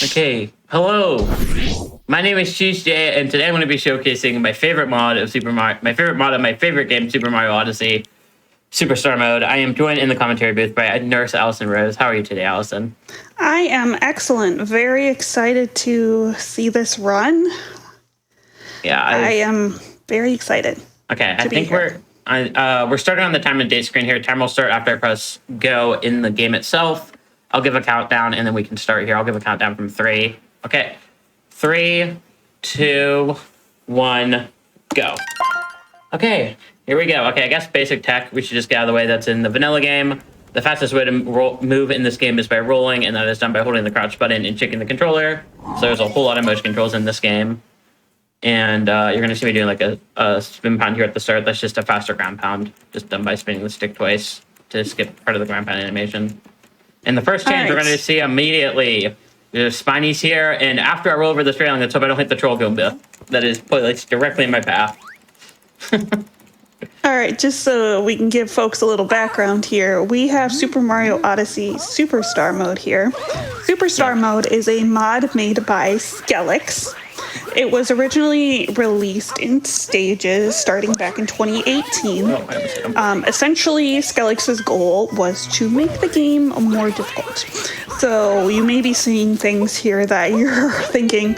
Okay, hello. My name is CheeseJay, and today I'm going to be showcasing my favorite mod of my favorite game, Super Mario Odyssey, Superstar Mode. I am joined in the commentary booth by NurseAllisonRose. How are you today, Allison? I am excellent. Very excited to see this run. Yeah, I am very excited. Okay, I think we're starting on the time and date screen here. Time will start after I press go in the game itself. I'll give a countdown, and then we can start here. I'll give a countdown from 3. Okay, 3, 2, 1, go. Okay, here we go. Okay, I guess basic tech, we should just get out of the way. That's in the vanilla game. The fastest way to move in this game is by rolling, and that is done by holding the crouch button and shaking the controller. So there's a whole lot of motion controls in this game. And you're going to see me doing like a spin pound here at the start. That's just a faster ground pound, just done by spinning the stick twice to skip part of the ground pound animation. And the first change we're going to see immediately, there's Spinies here, and after I roll over this railing, let's hope I don't hit the troll Goomba that is placed directly in my path. All right, just so we can give folks a little background here, we have Super Mario Odyssey Superstar Mode here. Superstar Mode is a mod made by Skelix. It was originally released in stages starting back in 2018. Essentially, Skelix's goal was to make the game more difficult. So you may be seeing things here that you're thinking,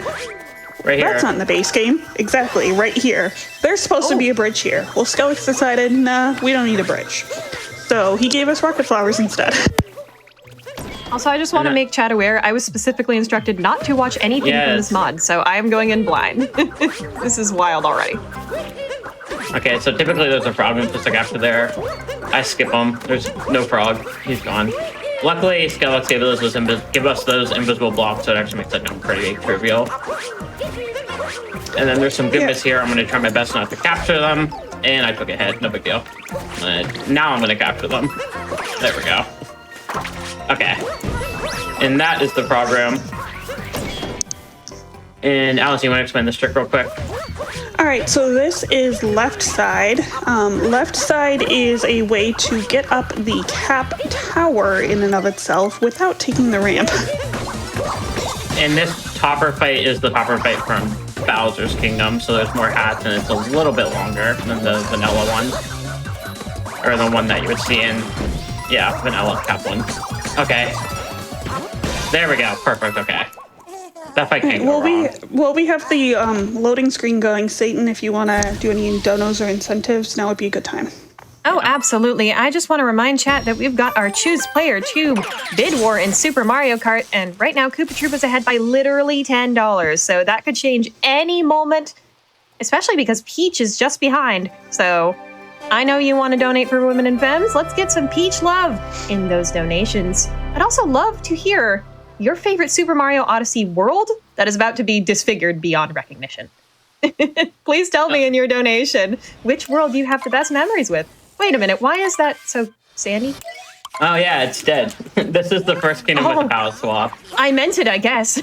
right here. That's not in the base game. Exactly, right here. There's supposed to be a bridge here. Well, Skelix decided, nah, we don't need a bridge. So he gave us rocket flowers instead. Also, I just want to make chat aware, I was specifically instructed not to watch anything from this mod, so I am going in blind. This is wild already. Okay, so typically there's a frog just like after there. I skip him. There's no frog. He's gone. Luckily, Skelix give us those invisible blocks, so it actually makes that jump pretty trivial. And then there's some Goombas here. I'm going to try my best not to capture them. And I took a hit. No big deal. Now I'm going to capture them. There we go. Okay. And that is the program. And Alice, you want to explain this trick real quick? All right, so this is left side. Left side is a way to get up the cap tower in and of itself without taking the ramp. And this topper fight is the topper fight from Bowser's Kingdom, so there's more hats and it's a little bit longer than the vanilla one. Or the one that you would see in, vanilla cap one. Okay. There we go. Perfect. Okay. That fight can't go wrong. We have the loading screen going. Satan, if you want to do any donos or incentives, now would be a good time. Oh, absolutely. I just want to remind chat that we've got our Choose Player 2 bid war in Super Mario Kart, and right now Koopa Troop is ahead by literally $10, so that could change any moment, especially because Peach is just behind. So I know you want to donate for Women and Femmes. Let's get some Peach love in those donations. I'd also love to hear your favorite Super Mario Odyssey world that is about to be disfigured beyond recognition. Please tell me in your donation which world you have the best memories with. Wait a minute, why is that so sandy? Oh yeah, it's dead. This is the first kingdom with the power swap. I meant it, I guess.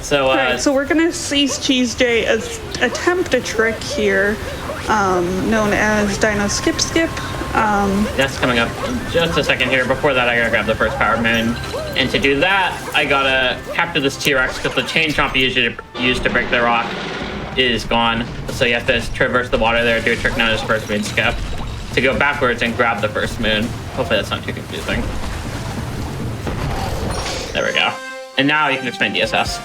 So, right, so we're gonna see CheeseJay attempt a trick here, known as Dino Skip Skip. That's coming up in just a second here. Before that, I gotta grab the first power moon. And to do that, I gotta capture this T-Rex because the chain chomp you usually use to break the rock is gone. So you have to traverse the water there, do a trick known as first moon skip to go backwards and grab the first moon. Hopefully that's not too confusing. There we go. And now you can explain DSS.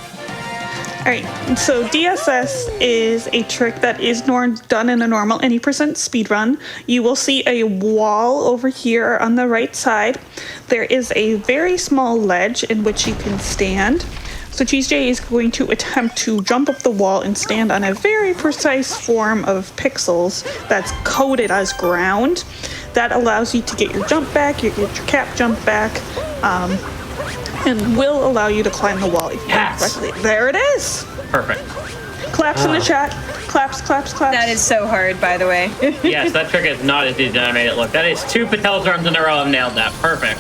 All right, so DSS is a trick that is done in a normal any % speedrun. You will see a wall over here on the right side. There is a very small ledge in which you can stand. So CheeseJay is going to attempt to jump up the wall and stand on a very precise form of pixels that's coded as ground. That allows you to get your jump back, you get your cap jump back, and will allow you to climb the wall if you do it correctly. There it is. Perfect. Claps in the chat. Claps, claps, claps. That is so hard, by the way. Yes, that trick is not as easy as I made it look. That is 2 Patel drums in a row. I've nailed that. Perfect.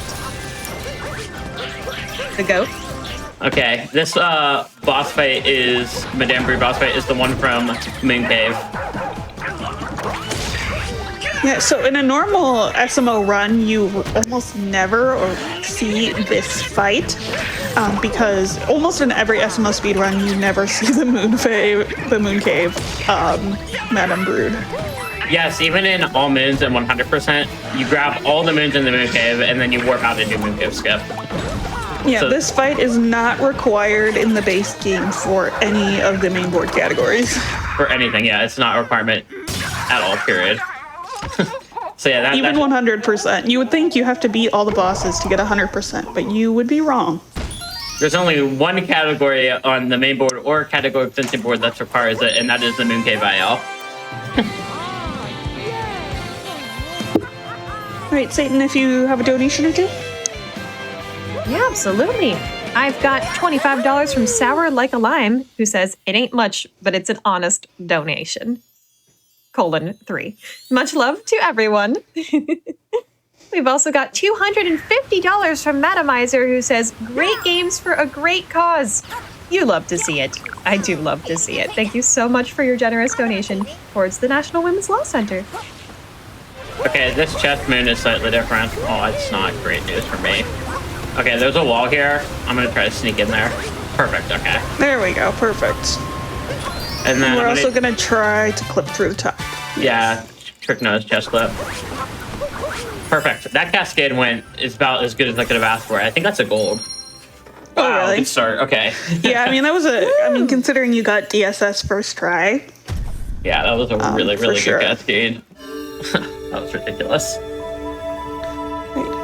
The goat. Okay, this boss fight is Madame Brie boss fight is the one from Moon Cave. Yeah, so in a normal SMO run, you almost never see this fight because almost in every SMO speedrun, you never see the moon cave, Madame Brood. Yes, even in all moons and 100%, you grab all the moons in the moon cave and then you warp out and do moon cave skip. Yeah, So- this fight is not required in the base game for any of the main board categories. For anything, yeah, it's not a requirement at all, period. So yeah, Even 100%. You would think you have to beat all the bosses to get 100%, but you would be wrong. there's only one category on the main board or category extension board that requires it, and that is the moon cave IL. All right, Satan, if you have a donation or two. Yeah, absolutely. I've got $25 from Sour Like a Lime, who says, it ain't much, but it's an honest donation. :3. Much love to everyone. We've also got $250 from Madamizer, who says, great games for a great cause. You love to see it. I do love to see it. Thank you so much for your generous donation towards the National Women's Law Center. Okay, this chest moon is slightly different. Oh, it's not great news for me. Okay, there's a wall here. I'm gonna try to sneak in there. Perfect, okay. There we go, perfect. And then We're also gonna try to clip through the top. Yeah, trick nose chest clip. Perfect. That cascade is about as good as I could have asked for. I think that's a gold. Oh, Wow, really? good start. Okay. Yeah, I mean, that was considering you got DSS first try. Yeah, that was a really, for really sure. good cascade. That was ridiculous.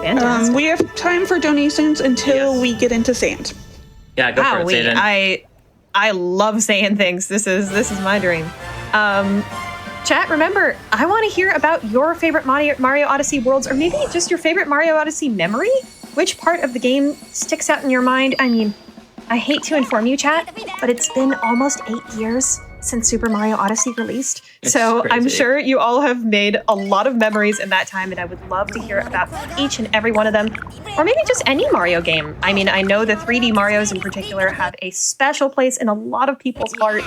Fantastic. We have time for donations until Yes. we get into sand. Yeah, go for it, Wowee, Satan. I love saying things. This is my dream. Chat, remember, I want to hear about your favorite Mario Odyssey worlds, or maybe just your favorite Mario Odyssey memory. Which part of the game sticks out in your mind? I mean, I hate to inform you, chat, but it's been almost 8 years since Super Mario Odyssey released. It's So I'm crazy. sure you all have made a lot of memories in that time, and I would love to hear about each and every one of them. Or maybe just any Mario game. I mean, I know the 3D Marios in particular have a special place in a lot of people's heart.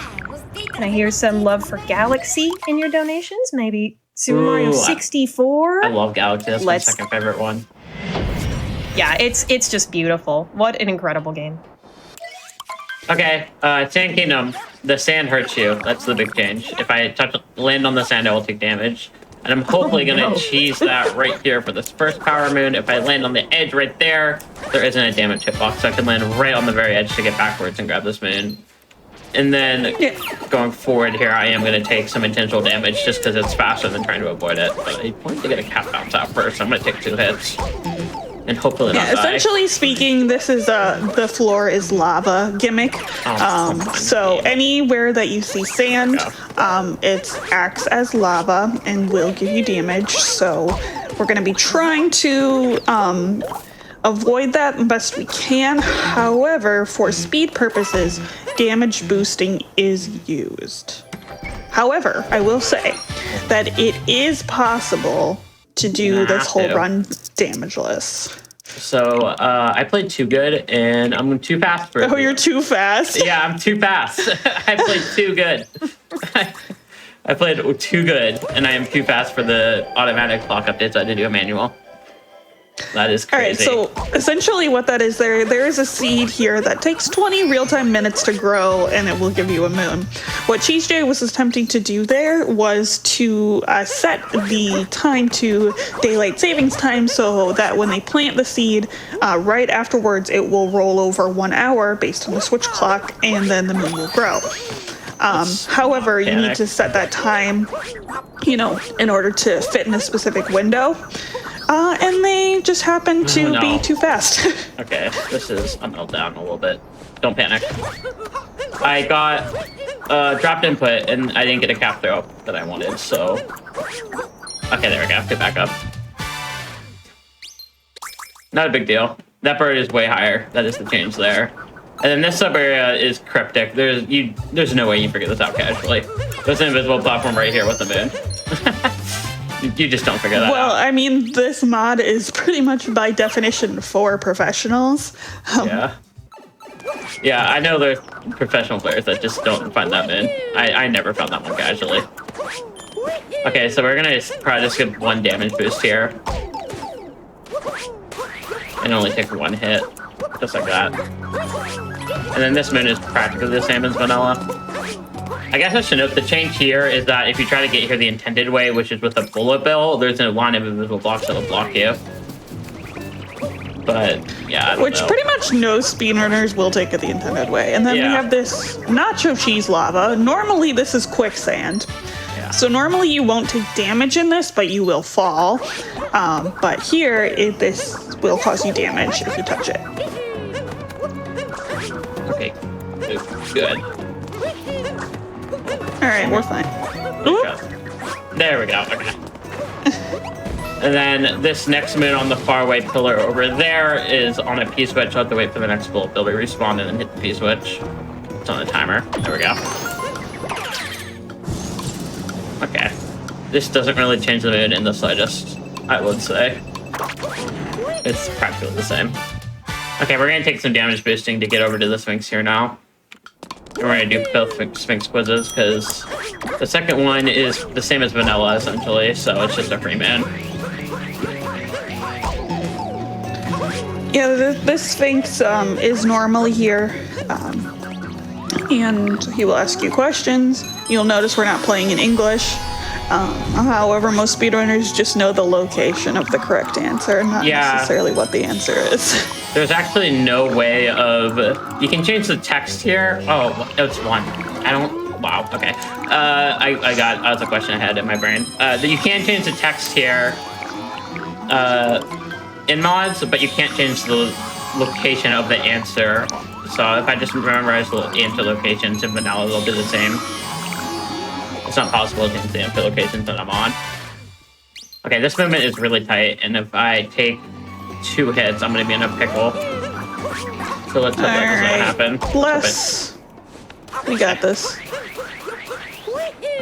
Can I hear some love for Galaxy in your donations? Maybe Super Mario Ooh, 64? I love Galaxy. That's my Let's- second favorite one. Yeah, it's just beautiful. What an incredible game. Okay, Sand Kingdom. The sand hurts you. That's the big change. If I land on the sand, I will take damage. And I'm hopefully gonna cheese that right here for this first power moon. If I land on the edge right there, there isn't a damage hitbox, so I can land right on the very edge to get backwards and grab this moon. And then going forward here, I am gonna take some intentional damage just because it's faster than trying to avoid it. But I want to get a cap bounce out first. So I'm gonna take 2 hits. And hopefully not Yeah, die. essentially speaking, this is the floor is lava gimmick. So anywhere that you see sand, it acts as lava and will give you damage. So we're going to be trying to avoid that best we can. However, for speed purposes, damage boosting is used. However, I will say that it is possible to do this whole run damageless. So I played too good, and I'm too fast for it. Oh, you're too fast? Yeah, I'm too fast. I played too good. I played too good, and I am too fast for the automatic clock updates. I had to do a manual. That is All right, crazy. so essentially what that is, there is a seed here that takes 20 real-time minutes to grow, and it will give you a moon. What CheeseJay was attempting to do there was to set the time to daylight savings time so that when they plant the seed, right afterwards it will roll over 1 hour based on the switch clock, and then the moon will grow. However, you need to set that time, in order to fit in a specific window. And they just happen to be too fast. Okay, this is a meltdown a little bit. Don't panic. I got dropped input, and I didn't get a cap throw that I wanted, so... Okay, there we go. Get back up. Not a big deal. That bird is way higher. That is the change there. And then this sub area is cryptic. There's no way you figure this out casually. There's an invisible platform right here with the moon. You just don't figure that Well, out. I mean, this mod is pretty much by definition for professionals. Yeah, I know there's professional players that just don't find that moon. I never found that one casually. Okay, so we're gonna probably just get 1 damage boost here. And only take 1 hit. Just like that. And then this moon is practically the same as vanilla. I guess I should note the change here is that if you try to get here the intended way, which is with a bullet bill, there's a line of invisible blocks that will block you. But yeah, I don't know. Pretty much no speedrunners will take it the intended way. And then we have this nacho cheese lava. Normally this is quicksand. Yeah. So normally you won't take damage in this, but you will fall. But here, this will cause you damage if you touch it. Okay, good. All right, we're fine. There we go. Okay. And then this next moon on the faraway pillar over there is on a P-switch. I'll have to wait for the next bullet bill to respawn and then hit the P-switch. It's on the timer. There we go. Okay. This doesn't really change the moon in the slightest, I would say. It's practically the same. Okay, we're going to take some damage boosting to get over to the Sphinx here now. And we're going to do both Sphinx quizzes, because the second one is the same as vanilla, essentially, so it's just a free man. Yeah, this Sphinx is normally here, and he will ask you questions. You'll notice we're not playing in English. However, most speedrunners just know the location of the correct answer, not necessarily what the answer is. There's actually no way of... You can change the text here. Oh, it's 1. I don't... Wow, okay. That was a question I had in my brain. You can change the text here in mods, but you can't change the location of the answer. So if I just memorize the answer locations in vanilla, they'll do the same. It's not possible to change the answer locations that I'm on. Okay, this movement is really tight, and if I take 2 hits, I'm going to be in a pickle. So let's hope that doesn't happen. We got this.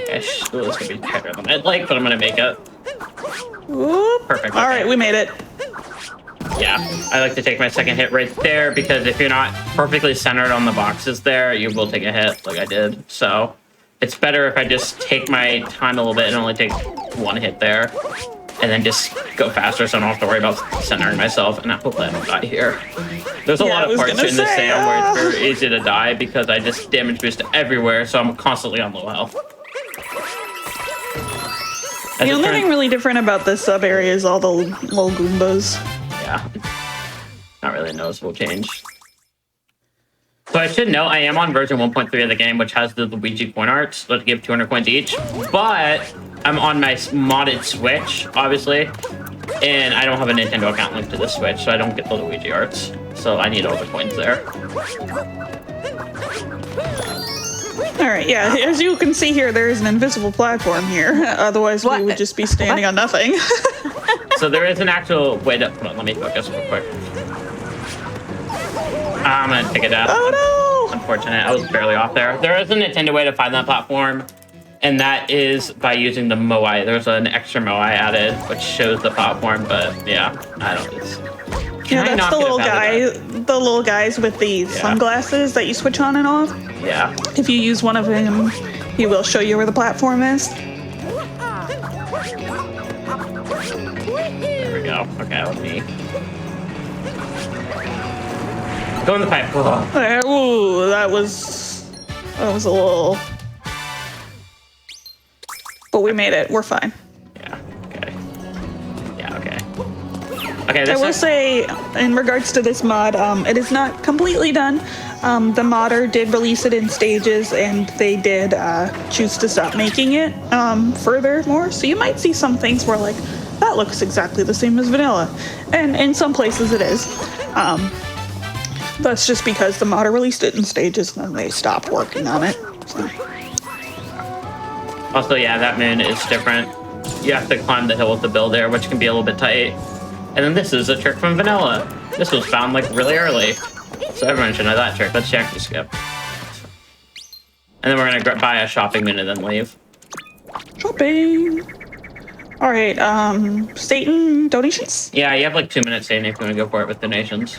Okay, this could be tighter than I'd like, but I'm going to make it. Whoop. Perfect. All right, we made it. Yeah, I like to take my second hit right there, because if you're not perfectly centered on the boxes there, you will take a hit like I did. So it's better if I just take my time a little bit and only take 1 hit there, and then just go faster so I don't have to worry about centering myself, and I hope I don't die here. There's a lot of parts in this Sam where it's very easy to die because I just damage boost everywhere, so I'm constantly on low health. The only thing really different about this sub area is all the little Goombas. Yeah, not really a noticeable change. So I should note I am on version 1.3 of the game, which has the Luigi coin arts that give 200 coins each, but I'm on my modded Switch, obviously, and I don't have a Nintendo account linked to the Switch, so I don't get the Luigi arts. So I need all the coins there. All right, yeah, as you can see here, there is an invisible platform here. Otherwise, we would just be standing on nothing. So there is an actual way to... Hold on, let me focus real quick. I'm gonna take a death. Oh no! Unfortunate, I was barely off there. There is a Nintendo way to find that platform, and that is by using the Moai. There's an extra Moai added, which shows the platform, but yeah, I don't... Yeah, that's the little guy, the little guys with the sunglasses that you switch on and off. Yeah. If you use one of them, he will show you where the platform is. There we go. Okay, let me go in the pipe. Ooh, that was a little. But we made it. We're fine. Yeah. Okay. Yeah. Okay. Okay. I will say, in regards to this mod, it is not completely done. The modder did release it in stages, and they did choose to stop making it furthermore. So you might see some things where, like, that looks exactly the same as vanilla. And in some places it is. That's just because the modder released it in stages, and then they stopped working on it. So. Also, yeah, that moon is different. You have to climb the hill with the bill there, which can be a little bit tight. And then this is a trick from vanilla. This was found, like, really early. So everyone should know that trick. Let's actually skip. And then we're gonna buy a shopping moon and then leave. Shopping! Alright, Satan donations? Yeah, you have like 2 minutes saying if you want to go for it with donations.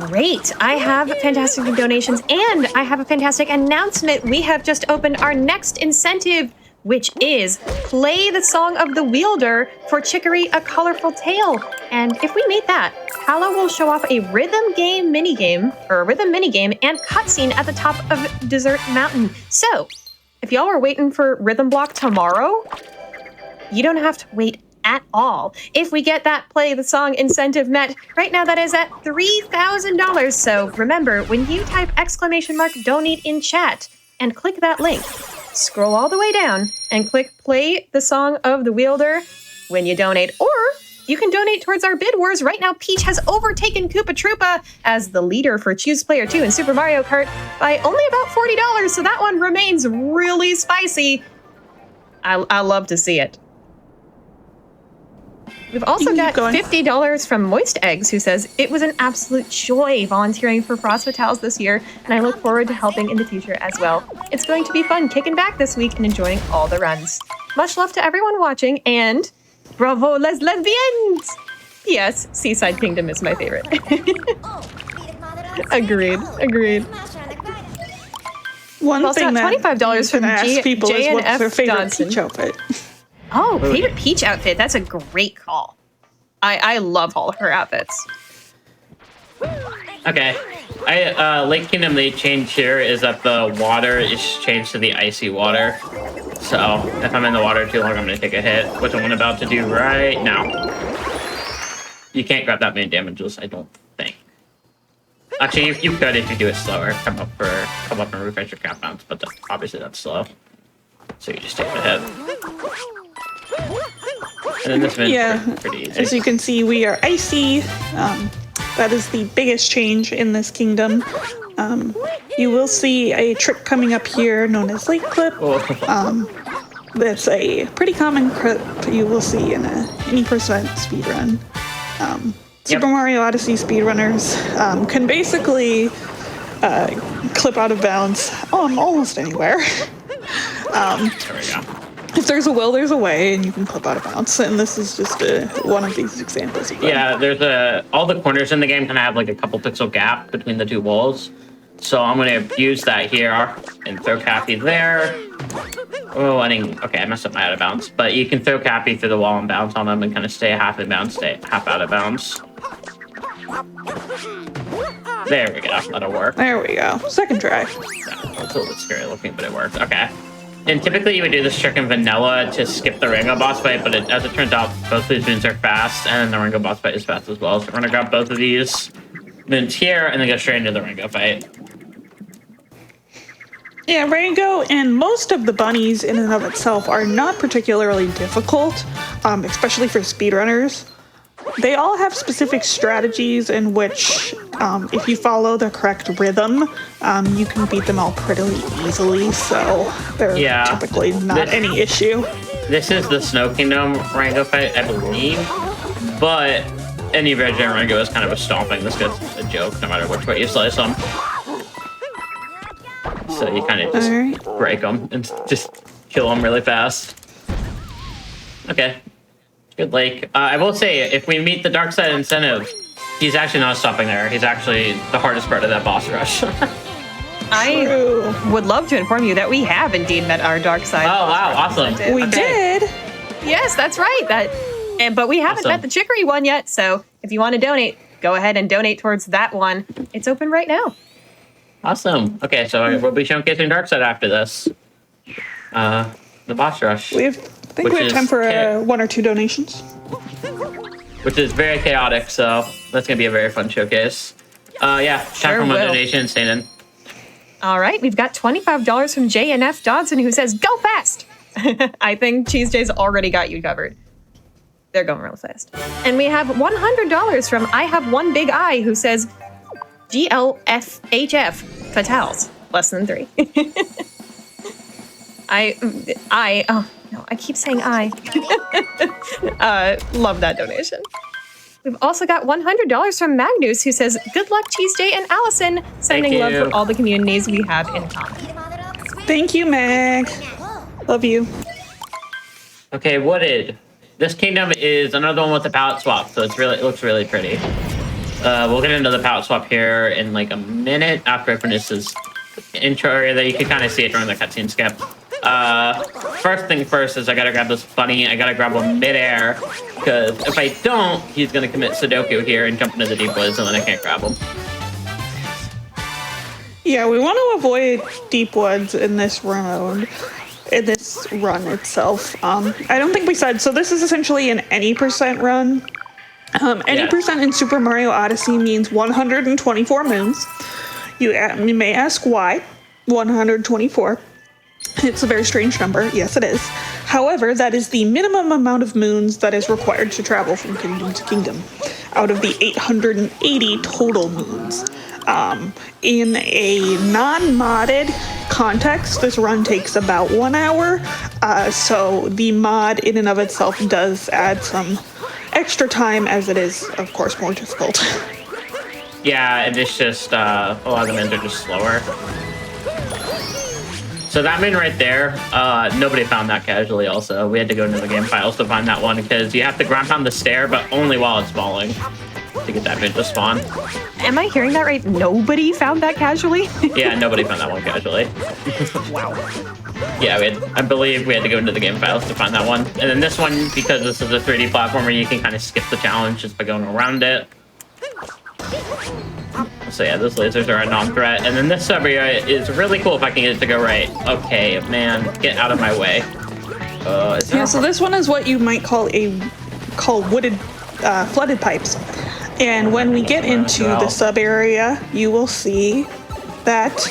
Great. I have fantastic donations, and I have a fantastic announcement. We have just opened our next incentive which is play the song of the wielder for Chicory, A Colorful Tale. And if we meet that, Hallow will show off a rhythm game minigame, or a rhythm minigame and cutscene at the top of Desert Mountain. So, if y'all are waiting for Rhythm Block tomorrow, you don't have to wait at all. If we get that play the song incentive met, right now that is at $3,000. So remember, when you type !donate in chat and click that link, scroll all the way down and click play the song of the wielder when you donate, or you can donate towards our bid wars. Right now, Peach has overtaken Koopa Troopa as the leader for Choose Player 2 in Super Mario Kart by only about $40, so that one remains really spicy. I love to see it. We've also got $50 from Moist Eggs, who says, it was an absolute joy volunteering for Frost Fatales this year, and I look forward to helping in the future as well. It's going to be fun kicking back this week and enjoying all the runs. Much love to everyone watching, and bravo les lesbiennes! Yes, Seaside Kingdom is my favorite. Agreed. One thing that $25 from ask people is what's their JNF favorite Dodson. Peach outfit. Oh, favorite Peach outfit. That's a great call. I love all of her outfits. Okay. Lake Kingdom, the change here is that the water is changed to the icy water. So if I'm in the water too long, I'm going to take a hit, which I'm about to do right now. You can't grab that many damages, I don't think. Actually, you could if you do it slower. Come up and refresh your cap bounce, but obviously that's slow. So you just take the hit. And then this one's pretty easy. As you can see, we are icy. That is the biggest change in this kingdom. You will see a trick coming up here known as Lake Clip. That's a pretty common clip you will see in any percent speedrun. Super Mario Odyssey speedrunners can basically clip out of bounds almost anywhere. There we go. If there's a will, there's a way, and you can clip out of bounds. And this is just one of these examples. Yeah, there's all the corners in the game kind of have like a couple pixel gap between the two walls. So I'm going to use that here and throw Cappy there. Oh, okay, I messed up my out of bounds. But you can throw Cappy through the wall and bounce on them and kind of stay half in bounds, stay half out of bounds. There we go, that'll work. There we go. Second try. Yeah, it's a little bit scary looking, but it worked. Okay. And typically you would do this trick in vanilla to skip the Ringo boss fight, but as it turns out, both of these moons are fast, and the Ringo boss fight is fast as well. So we're going to grab both of these moons here and then go straight into the Ringo fight. Yeah, Rango and most of the bunnies in and of itself are not particularly difficult, especially for speedrunners. They all have specific strategies in which, if you follow the correct rhythm, you can beat them all pretty easily, so they're typically not any issue. This is the Snow Kingdom Rango fight, I believe, but any version of Rango is kind of a stomping. This guy's a joke no matter which way you slice them. So you kind of just break them and just kill them really fast. Okay. Good Lake. I will say, if we meet the Dark Side incentive, he's actually not stopping there. He's actually the hardest part of that boss rush. I would love to inform you that we have indeed met our Dark Side. Oh, wow, awesome. We did. Yes, that's right. But we haven't met the Chicory one yet, so if you want to donate, go ahead and donate towards that one. It's open right now. Awesome. Okay, so we'll be showcasing Dark Side after this. The boss rush. I think we have time for 1 or 2 donations. Which is very chaotic, so that's going to be a very fun showcase. Time for one donation, Satan. All right, we've got $25 from JNF Dodson, who says, go fast! I think CheeseJay's already got you covered. They're going real fast. And we have $100 from I Have One Big Eye, who says, GLFHF, Fatales, less than 3. I keep saying I. Love that donation. We've also got $100 from Magnus, who says, good luck, CheeseJay and Allison, sending love for all the communities we have in common. Thank you, Mag. Love you. Okay, Wooded. This kingdom is another one with the palette swap, so it looks really pretty. We'll get into the palette swap here in like a minute after I finish this intro area that you can kind of see it during the cutscene skip. First thing first is I gotta grab this bunny. I gotta grab him midair, because if I don't, he's gonna commit Sudoku here and jump into the deep woods, and then I can't grab him. Yeah, we want to avoid deep woods in this run itself. I don't think we said, so this is essentially an any percent run. Any percent in Super Mario Odyssey means 124 moons. You may ask why 124. It's a very strange number. Yes, it is. However, that is the minimum amount of moons that is required to travel from kingdom to kingdom out of the 880 total moons. In a non-modded context, this run takes about 1 hour, so the mod in and of itself does add some extra time, as it is, of course, more difficult. Yeah, and it's just, a lot of the moons are just slower. So that moon right there, nobody found that casually also. We had to go into the game files to find that one, because you have to ground pound the stair, but only while it's falling to get that moon to spawn. Am I hearing that right? Nobody found that casually? Yeah, nobody found that one casually. Wow. Yeah, I believe we had to go into the game files to find that one. And then this one, because this is a 3D platformer, you can kind of skip the challenge just by going around it. So yeah, those lasers are a non-threat. And then this sub-area is really cool if I can get it to go right. Okay, man, get out of my way. So this one is what you might call wooded, flooded pipes. And when we get into the sub area, you will see that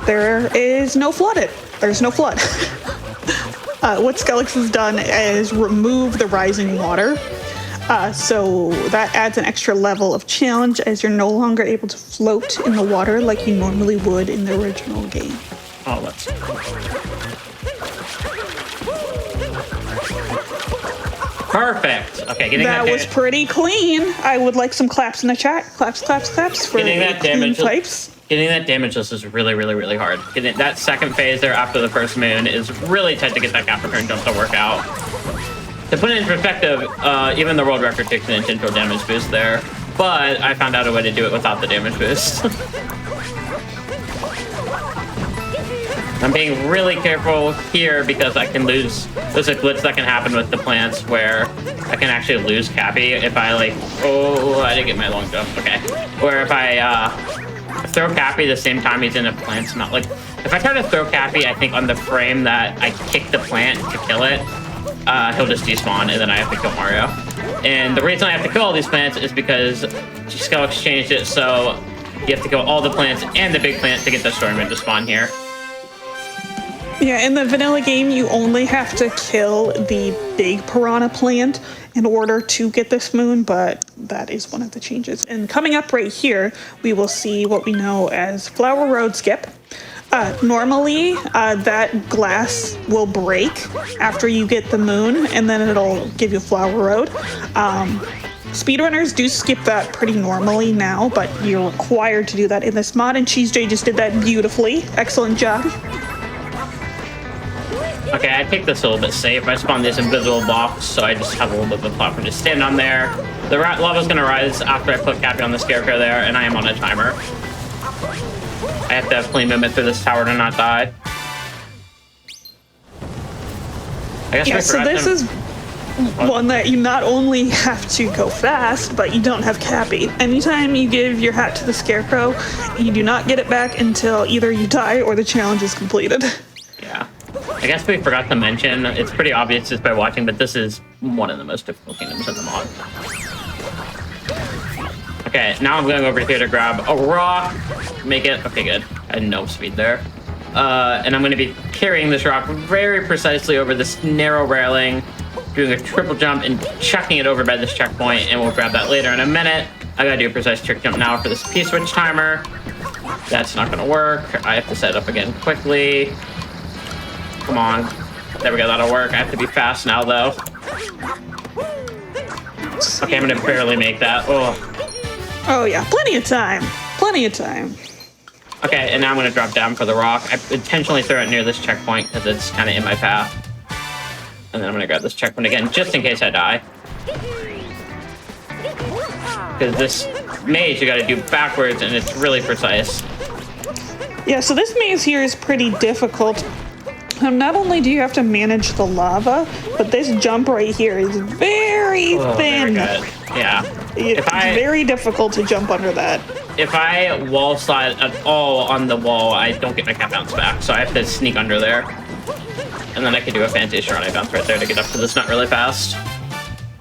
there is no flooded. There's no flood. What Skelix has done is remove the rising water. So that adds an extra level of challenge, as you're no longer able to float in the water like you normally would in the original game. Oh, let's. Perfect. Okay, getting that was pretty clean. I would like some claps in the chat. Claps, claps, claps for getting that damage. Pipes. Getting that damage list is really, really, really hard. Getting that second phase there after the first moon is really tight to get that Capricorn jump to work out. To put it in perspective, even the world record takes an intentional damage boost there, but I found out a way to do it without the damage boost. I'm being really careful here because I can lose. There's a glitch that can happen with the plants where I can actually lose Cappy if I I didn't get my long jump. Okay. Or if I throw Cappy the same time he's in a plant, not like if I try to throw Cappy, I think on the frame that I kick the plant to kill it, he'll just despawn and then I have to kill Mario. And the reason I have to kill all these plants is because Skelix changed it so you have to kill all the plants and the big plant to get the Storyman to spawn here. Yeah, in the vanilla game, you only have to kill the big piranha plant in order to get this moon, but that is one of the changes. And coming up right here, we will see what we know as Flower Road Skip. Normally, that glass will break after you get the moon, and then it'll give you Flower Road. Speedrunners do skip that pretty normally now, but you're required to do that in this mod, and CheeseJay just did that beautifully. Excellent job. Okay, I take this a little bit safe. I spawn these invisible blocks, so I just have a little bit of a platform to stand on there. The lava's gonna rise after I put Cappy on the scarecrow there, and I am on a timer. I have to have clean movement through this tower to not die. I guess so this is one that you not only have to go fast, but you don't have Cappy. Anytime you give your hat to the scarecrow, you do not get it back until either you die or the challenge is completed. Yeah. I guess we forgot to mention, it's pretty obvious just by watching, but this is one of the most difficult kingdoms in the mod. Okay, now I'm going over here to grab a rock, make it, okay, good. I had no speed there. And I'm gonna be carrying this rock very precisely over this narrow railing, doing a triple jump and chucking it over by this checkpoint, and we'll grab that later in a minute. I gotta do a precise trick jump now for this P-switch timer. That's not gonna work. I have to set it up again quickly. Come on. There we go, that'll work. I have to be fast now, though. Okay, I'm gonna barely make that. Oh yeah, plenty of time. Plenty of time. Okay, and now I'm gonna drop down for the rock. I intentionally throw it near this checkpoint because it's kind of in my path. And then I'm gonna grab this checkpoint again, just in case I die. Because this maze you gotta do backwards, and it's really precise. Yeah, so this maze here is pretty difficult. Not only do you have to manage the lava, but this jump right here is very thin. Very good. Yeah. It's very difficult to jump under that. If I wall slide at all on the wall, I don't get my cat bounce back, so I have to sneak under there. And then I can do a fancy Sharona bounce right there to get up to this nut really fast.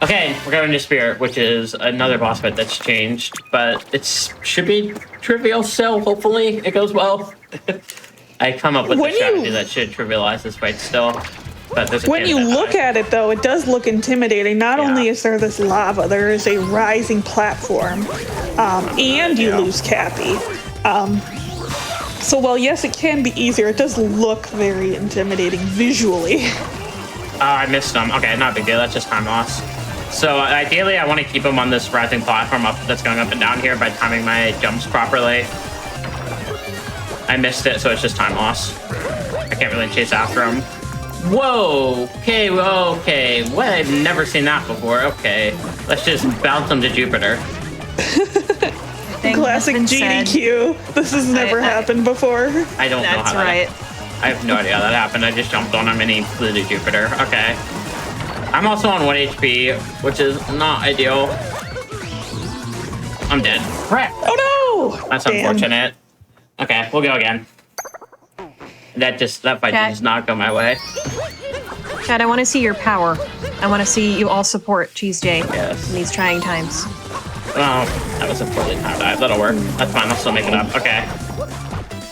Okay, we're going to Spirit, which is another boss fight that's changed, but it should be trivial still. Hopefully it goes well. I come up with a strategy that should trivialize this fight still. But there's when you look at it, though, it does look intimidating. Not only is there this lava, there is a rising platform, and you lose Cappy. So while yes, it can be easier, it does look very intimidating visually. Oh, I missed him. Okay, not a big deal. That's just time loss. So ideally, I want to keep him on this rising platform that's going up and down here by timing my jumps properly. I missed it, so it's just time loss. I can't really chase after him. Whoa! Okay, okay. Well, I've never seen that before. Okay, let's just bounce him to Jupiter. Classic GDQ. This has never happened before. I don't know how that happened. I have no idea how that happened. I just jumped on him and he flew to Jupiter. Okay. I'm also on 1 HP, which is not ideal. I'm dead. Crap. Oh no! That's unfortunate. Okay, we'll go again. That fight does not go my way. Chad, I want to see your power. I want to see you all support CheeseJay in these trying times. Oh, that was a poorly timed dive. That'll work. That's fine. I'll still make it up. Okay.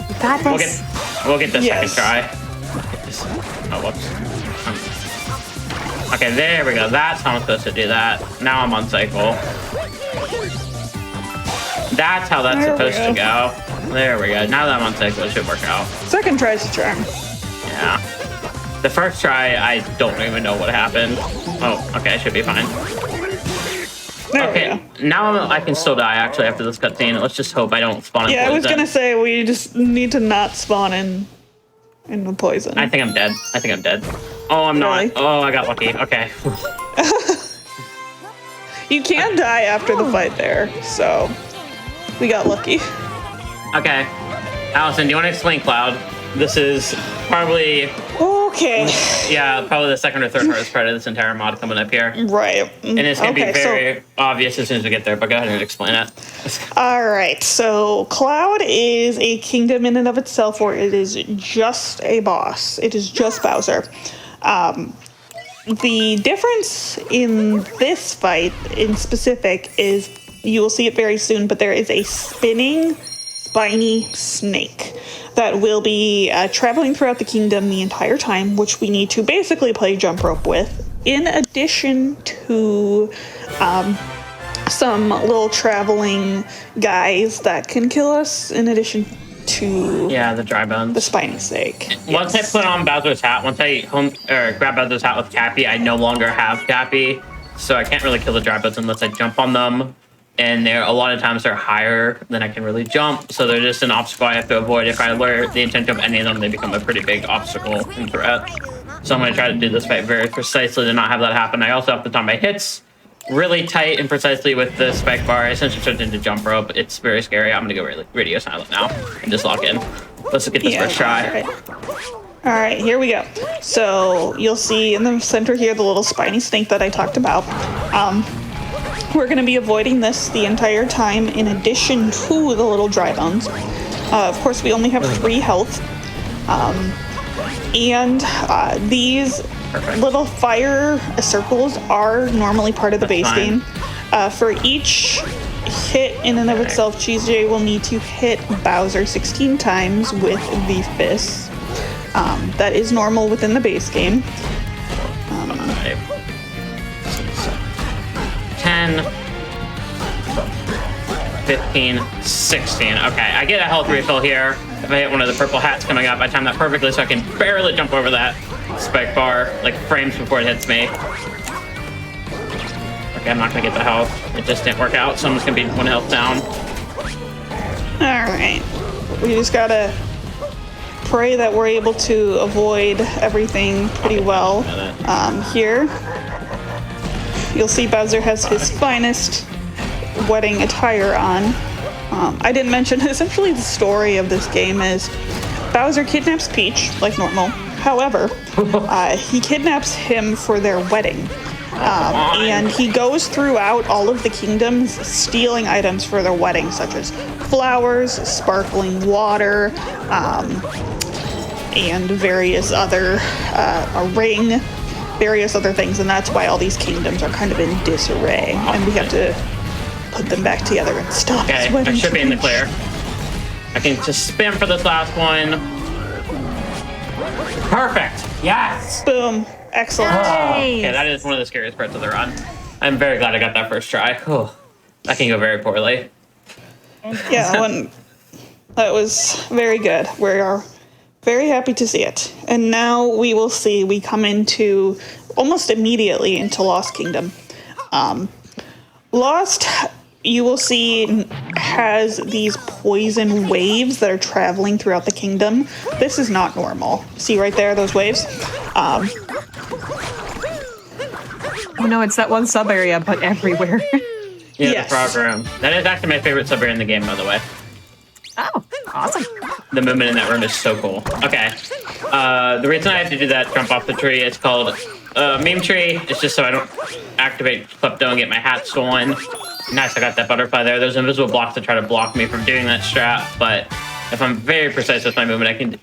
You got this. We'll get this second try. Oh, whoops. Okay, there we go. That's how I'm supposed to do that. Now I'm on cycle. That's how that's supposed to go. There we go. Now that I'm on cycle, it should work out. Second try's a charm. Yeah. The first try, I don't even know what happened. Oh, okay, I should be fine. Okay, now I can still die actually after this cutscene. Let's just hope I don't spawn in poison. I was gonna say we just need to not spawn in the poison. I think I'm dead. Oh, I'm not. Oh, I got lucky. Okay. You can die after the fight there, so we got lucky. Okay. Allison, do you want to explain Cloud? This is probably... Okay. Yeah, probably the second or third hardest part of this entire mod coming up here. Right. And it's going to be very obvious as soon as we get there, but go ahead and explain it. All right. So Cloud is a kingdom in and of itself where it is just a boss. It is just Bowser. The difference in this fight in specific is, you will see it very soon, but there is a spinning, spiny snake that will be traveling throughout the kingdom the entire time, which we need to basically play jump rope with, in addition to some little traveling guys that can kill us, in addition to the dry bones, the spiny snake. Once I put on Bowser's hat, once I grab Bowser's hat with Cappy, I no longer have Cappy, so I can't really kill the dry bones unless I jump on them. And a lot of times they're higher than I can really jump, so they're just an obstacle I have to avoid. If I lure the intent of any of them, they become a pretty big obstacle and threat. So I'm going to try to do this fight very precisely to not have that happen. I also have to time my hits really tight and precisely with the spike bar. I essentially turned into jump rope. It's very scary. I'm going to go radio silent now and just lock in. Let's get this first try. All right, here we go. So you'll see in the center here the little spiny snake that I talked about. We're going to be avoiding this the entire time, in addition to the little dry bones. Of course, we only have 3 health. These little fire circles are normally part of the base game. For each hit in and of itself, CheeseJay will need to hit Bowser 16 times with the fists. That is normal within the base game. 10, 15, 16. Okay, I get a health refill here. If I hit one of the purple hats coming up, I time that perfectly so I can barely jump over that spike bar, like frames before it hits me. Okay, I'm not gonna get the health. It just didn't work out, so I'm just gonna be 1 health down. Alright. We just gotta pray that we're able to avoid everything pretty well. Here, you'll see Bowser has his finest wedding attire on. I didn't mention, essentially the story of this game is Bowser kidnaps Peach, like normal. However, he kidnaps him for their wedding. And he goes throughout all of the kingdoms stealing items for their wedding, such as flowers, sparkling water, and various other, a ring, various other things. And that's why all these kingdoms are kind of in disarray. And we have to put them back together and stop his Okay, wedding. I should be in the clear. I can just spam for this last one. Perfect. Yes. Boom. Excellent. Okay, that is one of the scariest parts of the run. I'm very glad I got that first try. Oh, that can go very poorly. Yeah, that was very good. We are very happy to see it. And now we will see, we come into almost immediately into Lost Kingdom. Lost, you will see, has these poison waves that are traveling throughout the kingdom. This is not normal. See right there, those waves? Oh no, it's that one sub area, but everywhere. Yeah, Yes. the frog room. That is actually my favorite sub area in the game, by the way. Oh, awesome. The movement in that room is so cool. Okay. The reason I have to do that jump off the tree, it's called meme tree. It's just so I don't activate Klepto and get my hat stolen. Nice, I got that butterfly there. There's invisible blocks to try to block me from doing that strat, but if I'm very precise with my movement, I can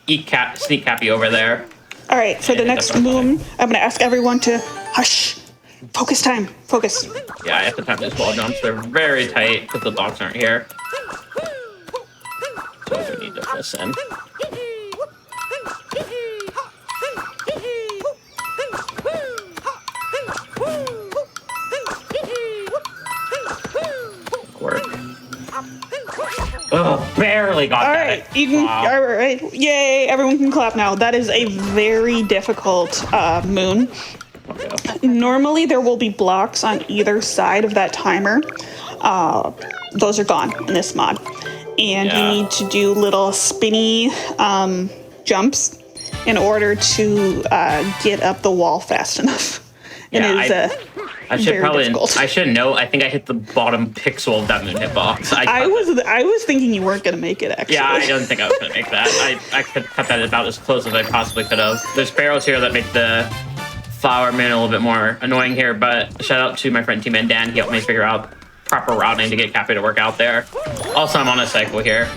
sneak Cappy over there. All right, for the next moon, I'm going to ask everyone to hush. Focus time. Focus. Yeah, I have to time these wall jumps. They're very tight because the blocks aren't here. So I do need to listen. Work. Oh, barely got All that. right, you can, Wow. all right, yay, everyone can clap now. That is a very difficult moon. Normally there will be blocks on either side of that timer. Those are gone in this mod. And Yeah. you need to do little spinny jumps in order to get up the wall fast enough. And Yeah, it is I should very probably. difficult. I should know. I think I hit the bottom pixel of that moon hitbox. I was thinking you weren't gonna make it actually. Yeah, I don't think I was gonna make that. I could cut that about as close as I possibly could have. There's barrels here that make the flower moon a little bit more annoying here, but shout out to my friend T-Man Dan. He helped me figure out proper routing to get Cappy to work out there. Also, I'm on a cycle here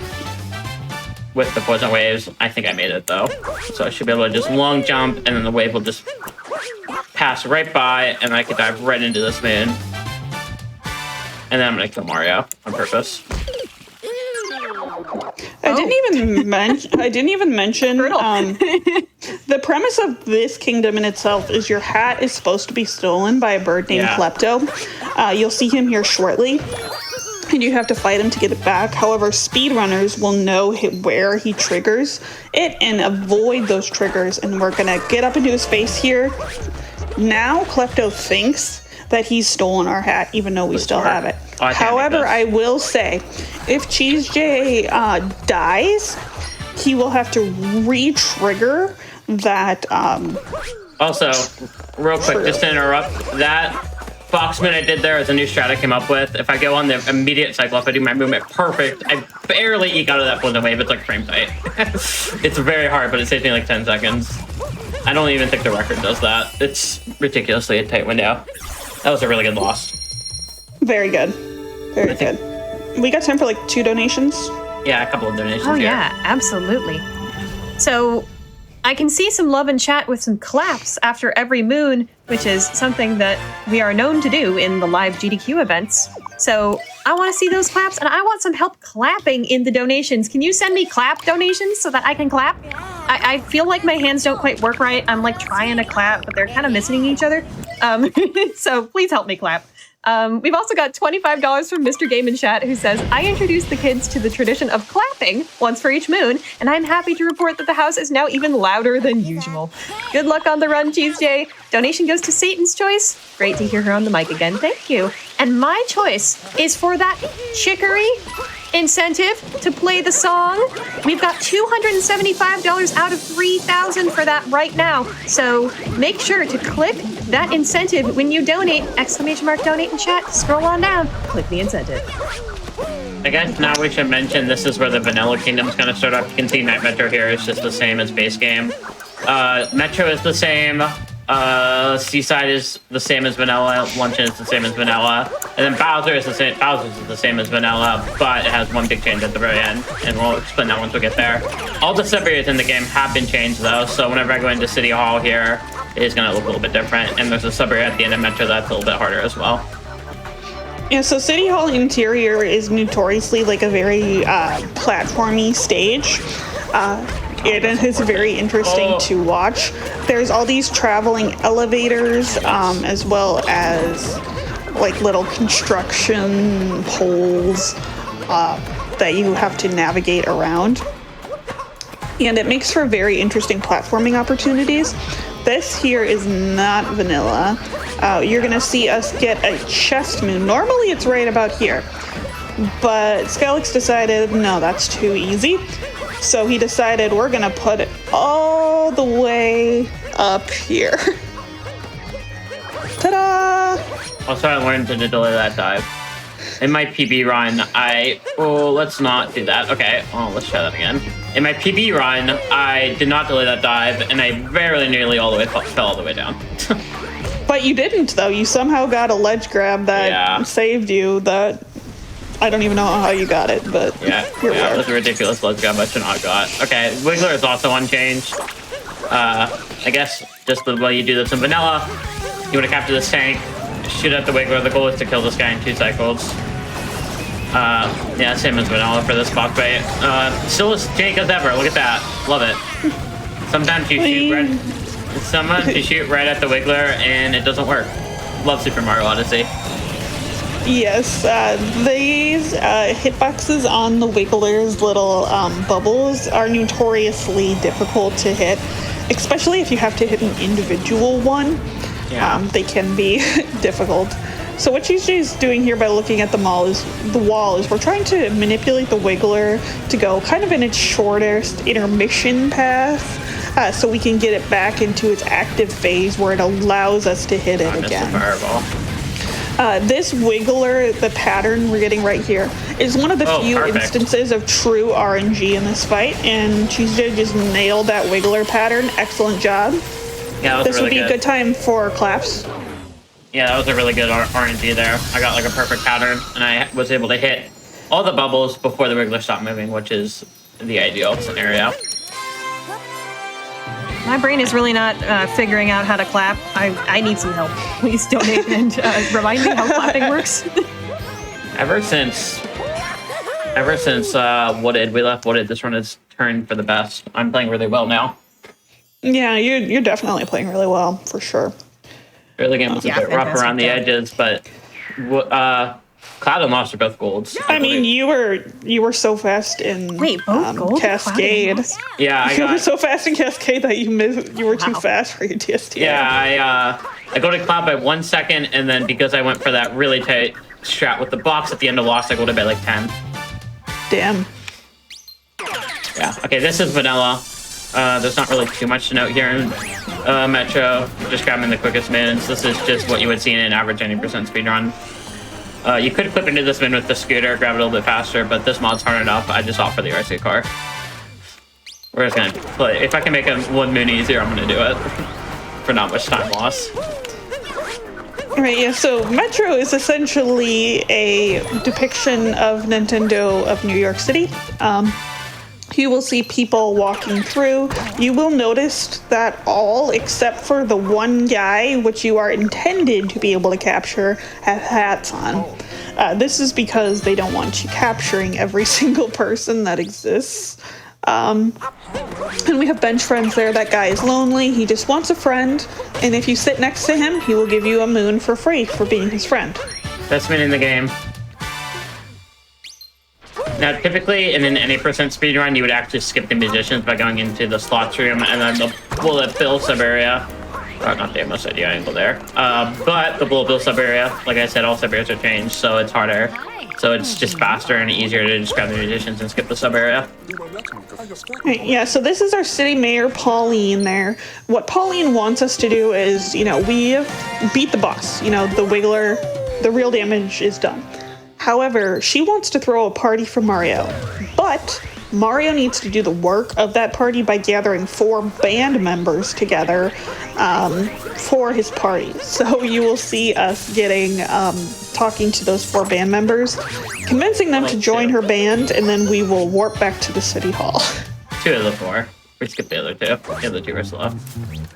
with the poison waves. I think I made it though, so I should be able to just long jump, and then the wave will just pass right by, and I could dive right into this moon. And then I'm gonna kill Mario on purpose. I didn't even mention Brutal. the premise of this kingdom in itself is your hat is supposed to be stolen by a bird named Yeah. Klepto. You'll see him here shortly, and you have to fight him to get it back. However, speedrunners will know where he triggers it and avoid those triggers, and we're gonna get up into his face here. Now Klepto thinks that he's stolen our hat, even though we still smart. have it. Oh, I can't make However, this. I will say, if CheeseJay dies, he will have to re-trigger that. Also, real quick, just to interrupt, that boxman I did there is a new strat I came up with. If I go on the immediate cycle, if I do my movement perfect, I barely eke out of that poison wave. It's like frame tight. It's very hard, but it saves me like 10 seconds. I don't even think the record does that. It's ridiculously a tight window. That was a really good loss. Very good. Very good. We got time for like 2 donations. Yeah, a couple of donations Oh here. yeah, absolutely. So I can see some love in chat with some claps after every moon, which is something that we are known to do in the live GDQ events. So I want to see those claps, and I want some help clapping in the donations. Can you send me clap donations so that I can clap? I feel like my hands don't quite work right. I'm like trying to clap, but they're kind of missing each other. So please help me clap. We've also got $25 from Mr. Game in chat, who says, I introduced the kids to the tradition of clapping once for each moon, and I'm happy to report that the house is now even louder than usual. Good luck on the run, CheeseJay. Donation goes to Satan's Choice. Great to hear her on the mic again. Thank you. And my choice is for that chicory incentive to play the song. We've got $275 out of $3,000 for that right now. So make sure to click that incentive when you donate, !donate in chat, scroll on down, click the incentive. I guess now we should mention this is where the Vanilla Kingdom's going to start off. You can see Night Metro here is just the same as base game. Metro is the same. Seaside is the same as vanilla. Luncheon is the same as vanilla. And then Bowser is the same. Bowser's is the same as vanilla, but it has one big change at the very end, and we'll explain that once we get there. All the sub-areas in the game have been changed though, so whenever I go into City Hall here, it is going to look a little bit different. And there's a sub-area at the end of Metro that's a little bit harder as well. Yeah, so City Hall interior is notoriously like a very platformy stage. It is very interesting to watch. There's all these traveling elevators, as well as like little construction poles that you have to navigate around. And it makes for very interesting platforming opportunities. This here is not vanilla. You're gonna see us get a chest moon. Normally it's right about here, but Skellix decided, no, that's too easy. So he decided we're gonna put it all the way up here. Ta-da! Also, I learned to delay that dive. In my PB run, let's not do that. Okay, well, let's try that again. In my PB run, I did not delay that dive, and I very nearly fell all the way down. But you didn't, though. You somehow got a ledge grab that saved you. That I don't even know how you got it, but it was a ridiculous ledge grab I should not got. Okay, Wiggler is also unchanged. I guess just the way you do this in vanilla, you want to capture this tank, shoot at the Wiggler. The goal is to kill this guy in 2 cycles. Same as vanilla for this boss bait. Still as jank as ever. Look at that. Love it. Sometimes you shoot right at the Wiggler and it doesn't work. Love Super Mario Odyssey. Yes, these hitboxes on the Wiggler's little bubbles are notoriously difficult to hit, especially if you have to hit an individual one. Yeah. They can be difficult. So what CheeseJay is doing here by looking at the wall is we're trying to manipulate the Wiggler to go kind of in its shortest intermission path, so we can get it back into its active phase where it allows us to hit it again. Fireball. This Wiggler, the pattern we're getting right here, is one of the few instances of true RNG in this fight, and CheeseJay just nailed that Wiggler pattern. Excellent job. Yeah, this would be a good time for claps. Yeah, that was a really good RNG there. I got like a perfect pattern, and I was able to hit all the bubbles before the Wiggler stopped moving, which is the ideal scenario. My brain is really not figuring out how to clap. I need some help. Please donate and remind me how clapping works. Ever since we left Wooded, this run has turned for the best. I'm playing really well now. Yeah, you're definitely playing really well, for sure. Early game was a bit rough around the edges, but Cloud and Lost are both golds. I mean, you were so fast in Cascade. Yeah, you were so fast in Cascade that you were too fast for your TST. Yeah, I go to Cloud by 1 second, and then because I went for that really tight strat with the box at the end of Lost, I go to by like 10. Damn. Yeah. Okay, this is vanilla. There's not really too much to note here in Metro. Just grabbing the quickest mins. This is just what you would see in an average 90% speedrun. You could clip into this min with the scooter, grab it a little bit faster, but this mod's hard enough. I just opt for the RC car. We're just gonna play. If I can make one moon easier, I'm gonna do it. For not much time loss. Right, yeah, so Metro is essentially a depiction of Nintendo of New York City. You will see people walking through. You will notice that all except for the one guy, which you are intended to be able to capture, have hats on. This is because they don't want you capturing every single person that exists. And we have bench friends there. That guy is lonely. He just wants a friend. And if you sit next to him, he will give you a moon for free for being his friend. Best moon in the game. Now, typically, in an any percent speedrun, you would actually skip the musicians by going into the slots room and then the bullet bill sub area. Or not the most ideal angle there. But the bullet bill sub area, like I said, all sub areas are changed, so it's harder. So it's just faster and easier to just grab the musicians and skip the sub area. Right, yeah, so this is our city mayor, Pauline, there. What Pauline wants us to do is, we beat the boss. The Wiggler, the real damage is done. However, she wants to throw a party for Mario, but Mario needs to do the work of that party by gathering 4 band members together for his party. So you will see us talking to those 4 band members, convincing them to join her band, and then we will warp back to the city hall. 2 of the 4. We skipped the other 2. The other 2 are slow.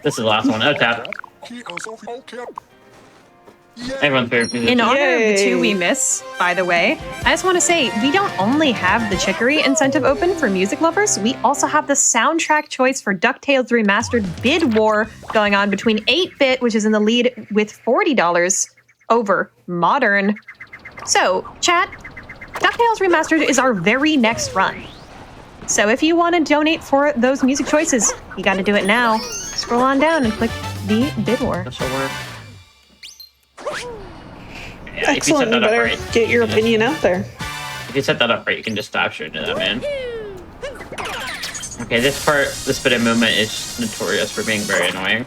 This is the last one. Oh, tap. Everyone's favorite music. In honor of the 2 Yay. we miss, by the way, I just want to say we don't only have the Chicory incentive open for music lovers, we also have the soundtrack choice for DuckTales Remastered Bid War going on between 8-Bit, which is in the lead with $40 over Modern. So, chat, DuckTales Remastered is our very next run. So if you want to donate for those music choices, you got to do it now. Scroll on down and click the Bid War. This will work. Yeah, if you set Excellent. that You up better right, get your opinion out there. if you set that up right, you can just dive straight into that, man. Okay, this bit of movement is notorious for being very annoying.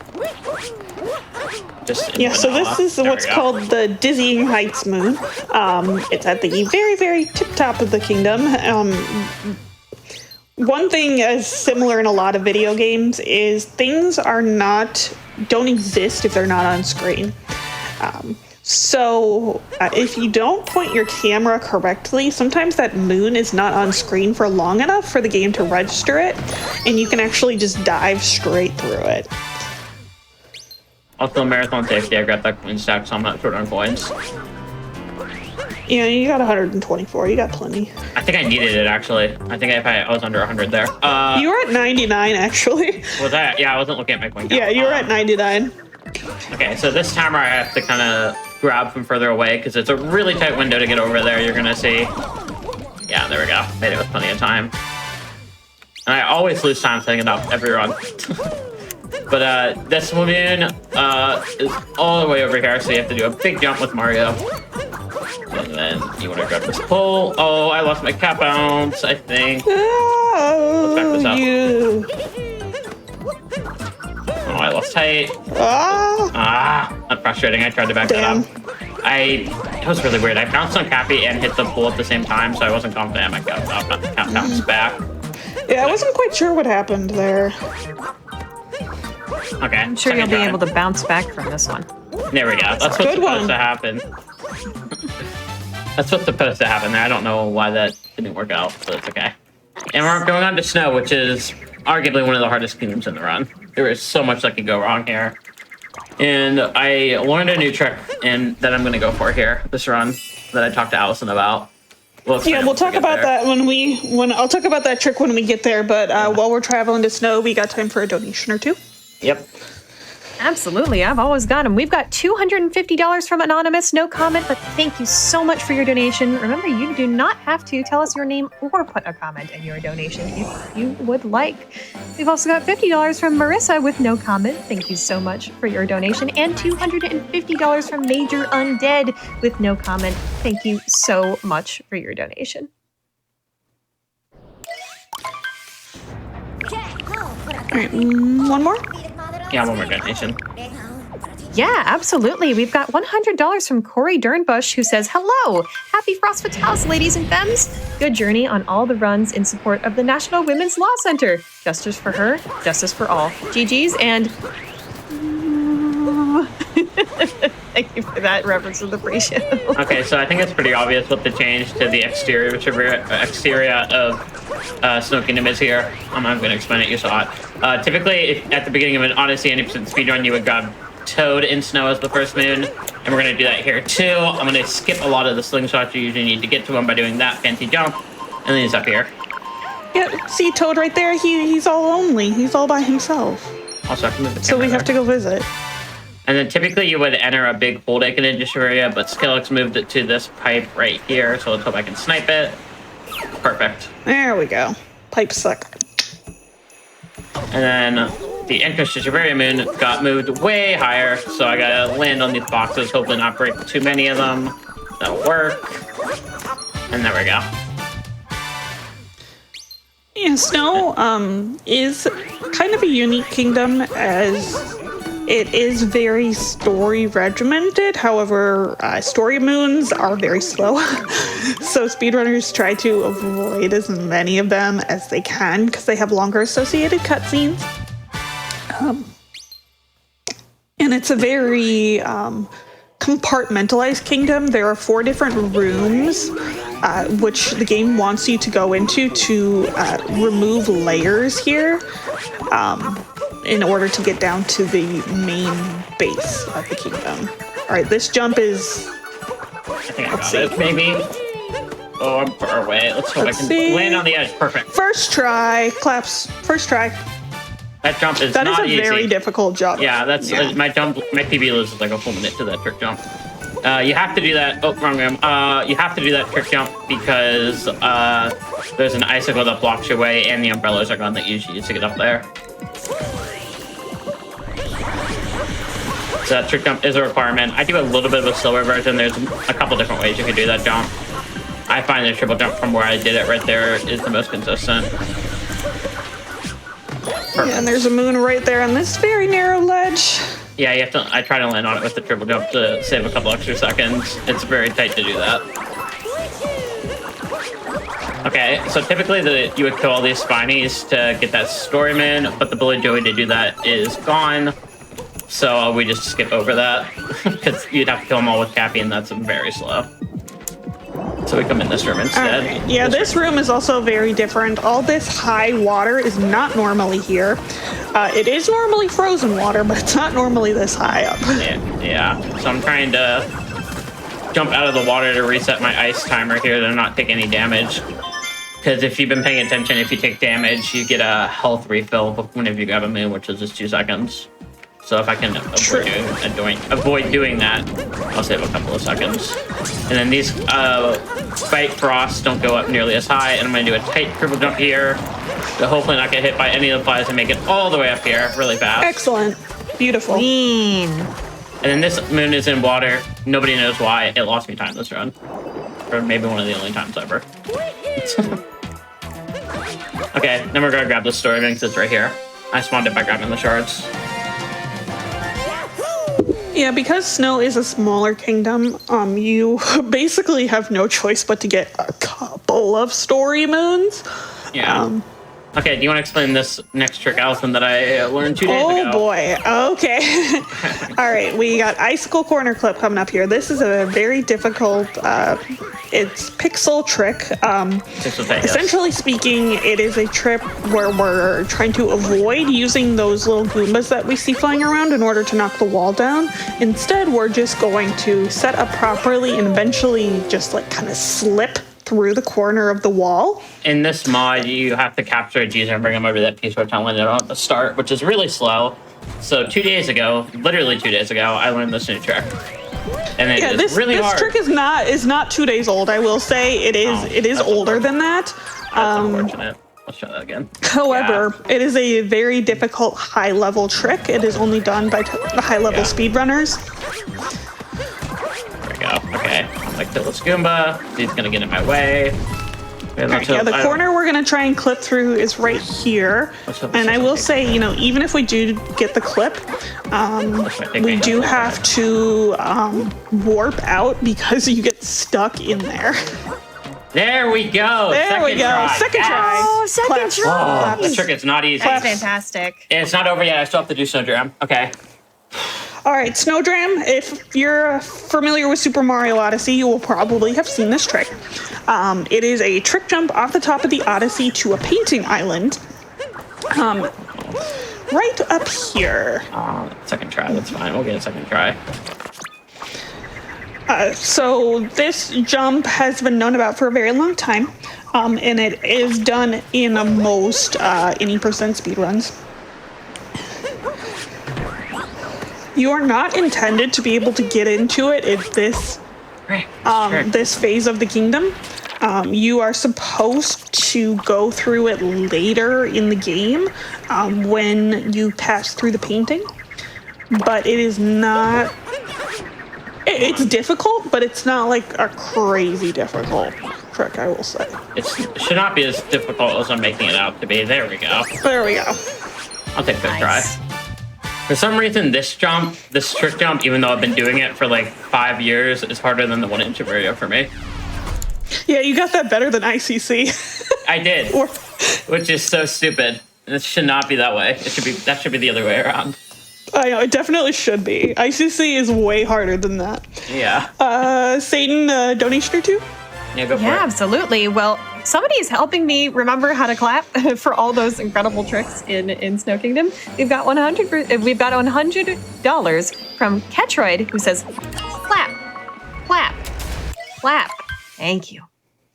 Just Yeah, so this is There we what's go. called the Dizzying Heights Moon. It's at the very, very tip top of the kingdom. One thing as similar in a lot of video games is things don't exist if they're not on screen. So if you don't point your camera correctly, sometimes that moon is not on screen for long enough for the game to register it, and you can actually just dive straight through it. Also, marathon safety, I grabbed that coin stack, so I'm not short on coins. Yeah, you got 124. You got plenty. I think I needed it, actually. I think I was under 100 there. You were at 99, actually. Was that? Yeah, I wasn't looking at my coin count. Yeah, you were at 99. Okay, so this timer I have to kind of grab from further away because it's a really tight window to get over there. You're gonna see. Yeah, there we go. Made it with plenty of time. And I always lose time setting it up every run. But this moon is all the way over here, so you have to do a big jump with Mario. And then you want to grab this pole. Oh, I lost my cap bounce, I think. Oh, back this up. you. Oh, I lost height. That's frustrating. I tried to back Damn. that up. It was really weird. I bounced on Cappy and hit the pole at the same time, so I wasn't confident I might cap bounce back. Yeah, I wasn't quite sure what happened there. Okay. I'm sure you'll be able to bounce back from this one. There we go. That's what's Good supposed one. to happen. That's what's supposed to happen there. I don't know why that didn't work out, but it's okay. And we're going on to Snow, which is arguably one of the hardest kingdoms in the run. There is so much that could go wrong here. And I learned a new trick that I'm going to go for here, this run, that I talked to Allison about. We'll Talk about that I'll talk about that trick when we get there, but while we're traveling to Snow, we got time for a donation or two. Yep. Absolutely, I've always got them. We've got $250 from Anonymous, no comment, but thank you so much for your donation. Remember, you do not have to tell us your name or put a comment in your donation if you would like. We've also got $50 from Marissa with no comment. Thank you so much for your donation. And $250 from Major Undead with no comment. Thank you so much for your donation. All right, one more? Yeah, one more donation. Yeah, absolutely. We've got $100 from Corey Dernbush, who says, "Hello, happy Frost Fatalis, ladies and femmes. Good journey on all the runs in support of the National Women's Law Center. Justice for her, justice for all. GG's and..." Thank you for that reference to the pre-show. Okay, so I think it's pretty obvious what the change to the exterior of Snow Kingdom is here. I'm not going to explain it, you saw it. Typically, at the beginning of an Odyssey 90% speedrun, you would grab Toad in Snow as the first moon, and we're going to do that here too. I'm going to skip a lot of the slingshots you usually need to get to him by doing that fancy jump, and then he's up here. Yeah, see Toad right there? He's all lonely. He's all by himself. Also, I can move the So we camera have to go visit. And then typically you would enter a big hold icon area, but Skillix moved it to this pipe right here, so let's hope I can snipe it. Perfect. There we go. Pipes suck. And then the entrance to Javaria Moon got moved way higher, so I gotta land on these boxes, hopefully not break too many of them. That'll work. And there we go. Yeah, Snow is kind of a unique kingdom as It is very story regimented. However, story moons are very slow. So speedrunners try to avoid as many of them as they can because they have longer associated cutscenes. And it's a very compartmentalized kingdom. There are 4 different rooms which the game wants you to go into to remove layers here in order to get down to the main base of the kingdom. All right, this jump is... I think I got it, maybe. Oh, I'm far away. Let's hope I can land on the edge. Perfect. First try. Claps. First try. That jump is That not is easy. a very difficult jump. Yeah, that's my jump. My PB loses like a full minute to that trick jump. You have to do that. Oh, wrong room. You have to do that trick jump because there's an icicle that blocks your way, and the umbrellas are gone that you use to get up there. So that trick jump is a requirement. I do a little bit of a slower version. There's a couple different ways you can do that jump. I find the triple jump from where I did it right there is the most consistent. Yeah, and there's a moon right there on this very narrow ledge. Yeah, you have to. I try to land on it with the triple jump to save a couple extra seconds. It's very tight to do that. Okay, so typically you would kill all these spinies to get that story moon, but the bullet joey to do that is gone. So we just skip over that because you'd have to kill them all with Cappy, and that's very slow. So we come in this room instead. Right. Yeah, this room is also very different. All this high water is not normally here. It is normally frozen water, but it's not normally this high up. Yeah. So I'm trying to jump out of the water to reset my ice timer here to not take any damage. Because if you've been paying attention, if you take damage, you get a health refill whenever you grab a moon, which is just 2 seconds. So if I can avoid doing that, I'll save a couple of seconds. And then these Bite Frosts don't go up nearly as high, and I'm going to do a tight triple jump here to hopefully not get hit by any of the flies and make it all the way up here really fast. Excellent. Beautiful. Clean. And then this moon is in water. Nobody knows why. It lost me time this run. Or maybe one of the only times ever. Okay, then we're going to grab the story because it's right here. I spawned it by grabbing the shards. Yeah, because Snow is a smaller kingdom, you basically have no choice but to get a couple of story moons. Yeah. Okay, do you want to explain this next trick, Allison, that I learned 2 days ago? Oh boy, okay. All right, we got Icicle Corner Clip coming up here. This is a very difficult, it's pixel trick. Essentially speaking, it is a trip where we're trying to avoid using those little Goombas that we see flying around in order to knock the wall down. Instead, we're just going to set up properly and eventually just like kind of slip through the corner of the wall. In this mod, you have to capture a geezer and bring him over to that piece where I landed on at the start, which is really slow. So 2 days ago, literally 2 days ago, I learned this new trick. And it is really hard. This trick is not 2 days old. I will say it is older than that. That's unfortunate. Let's try that again. However, it is a very difficult high-level trick. It is only done by the high-level speedrunners. There we go. Okay. Like the Goomba. He's gonna get in my way. The corner we're gonna try and clip through is right here. And I will say, even if we do get the clip, we do have to warp out because you get stuck in there. There we go. There we go. Try. Second try. Oh, second try. Oh, the trick is not easy. That's fantastic. It's not over yet. I still have to do Snowdram. Okay. All right, Snowdram, if you're familiar with Super Mario Odyssey, you will probably have seen this trick. It is a trick jump off the top of the Odyssey to a painting island. Right up here. Second try. That's fine. We'll get a second try. So this jump has been known about for a very long time, and it is done in most any percent speedruns. You are not intended to be able to get into it in this this phase of the kingdom. You are supposed to go through it later in the game when you pass through the painting, but it is not. It's difficult, but it's not like a crazy difficult trick, I will say. It should not be as difficult as I'm making it out to be. There we go. There we go. I'll take that try. For some reason, this trick jump, even though I've been doing it for like 5 years, is harder than the 1-inch area for me. Yeah, you got that better than ICC. I did, which is so stupid. It should not be that way. That should be the other way around. I know, it definitely should be. ICC is way harder than that. Yeah. Satan, donation or two? Yeah, go for Yeah, it. absolutely. Well, somebody is helping me remember how to clap for all those incredible tricks in Snow Kingdom. We've got $100 from Ketroid, who says, clap, clap, clap. Thank you.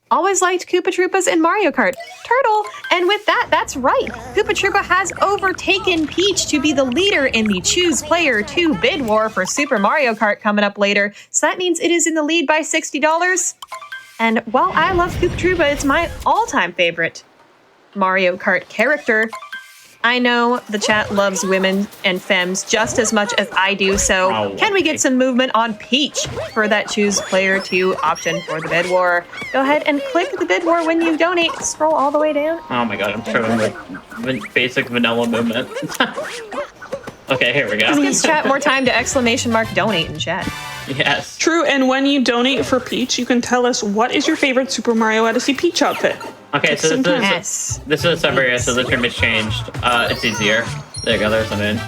Always liked Koopa Troopas in Mario Kart. Turtle. And with that, that's right. Koopa Troopa has overtaken Peach to be the leader in the Choose Player 2 bid war for Super Mario Kart coming up later. So that means it is in the lead by $60. And while I love Koopa Troopa, it's my all-time favorite Mario Kart character. I know the chat loves women and femmes just as much as I do, so can we get some movement on Peach for that Choose Player 2 option for the bid war? Go ahead and click the bid war when you donate. Scroll all the way down. Oh my god, I'm showing the basic vanilla movement. Okay, here we go. This gives chat more time to !donate in chat. Yes. True, and when you donate for Peach, you can tell us what is your favorite Super Mario Odyssey Peach outfit. Okay, so Yes. this is a sub area, so the term is changed. It's easier. There you go, there's an in.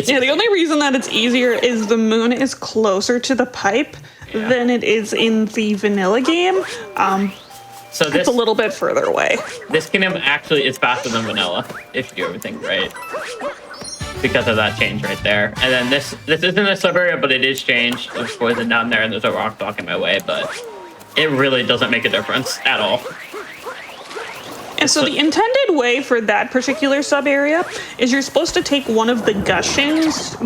Yeah, the only reason that it's easier is the moon is closer to the pipe than it is in the vanilla game. So It's a little bit further away. This kingdom actually is faster than vanilla, if you do everything right. Because of that change right there. And then this isn't a sub area, but it is changed. There's poison down there and there's a rock blocking my way, but it really doesn't make a difference at all. And so the intended way for that particular sub area is you're supposed to take one of the gushings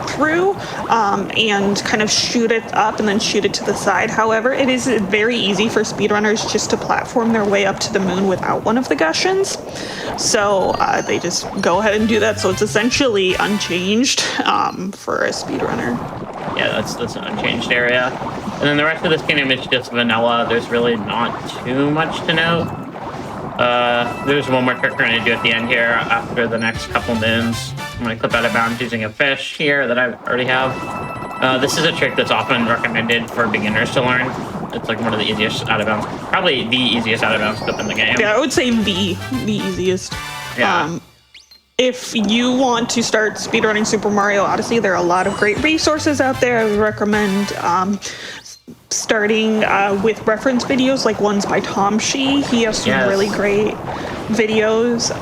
through and kind of shoot it up and then shoot it to the side. However, it is very easy for speedrunners just to platform their way up to the moon without one of the gushings. So they just go ahead and do that. So it's essentially unchanged for a speedrunner. Yeah, that's an unchanged area. And then the rest of this kingdom is just vanilla. There's really not too much to note. There's one more trick we're going to do at the end here after the next couple moons. I'm going to clip out of bounds using a fish here that I already have. This is a trick that's often recommended for beginners to learn. It's like one of the easiest out of bounds, probably the easiest out of bounds clip in the game. Yeah, I would say the easiest. Yeah. If you want to start speedrunning Super Mario Odyssey, there are a lot of great resources out there. I would recommend starting with reference videos like ones by Tom Shee. He has some really great videos.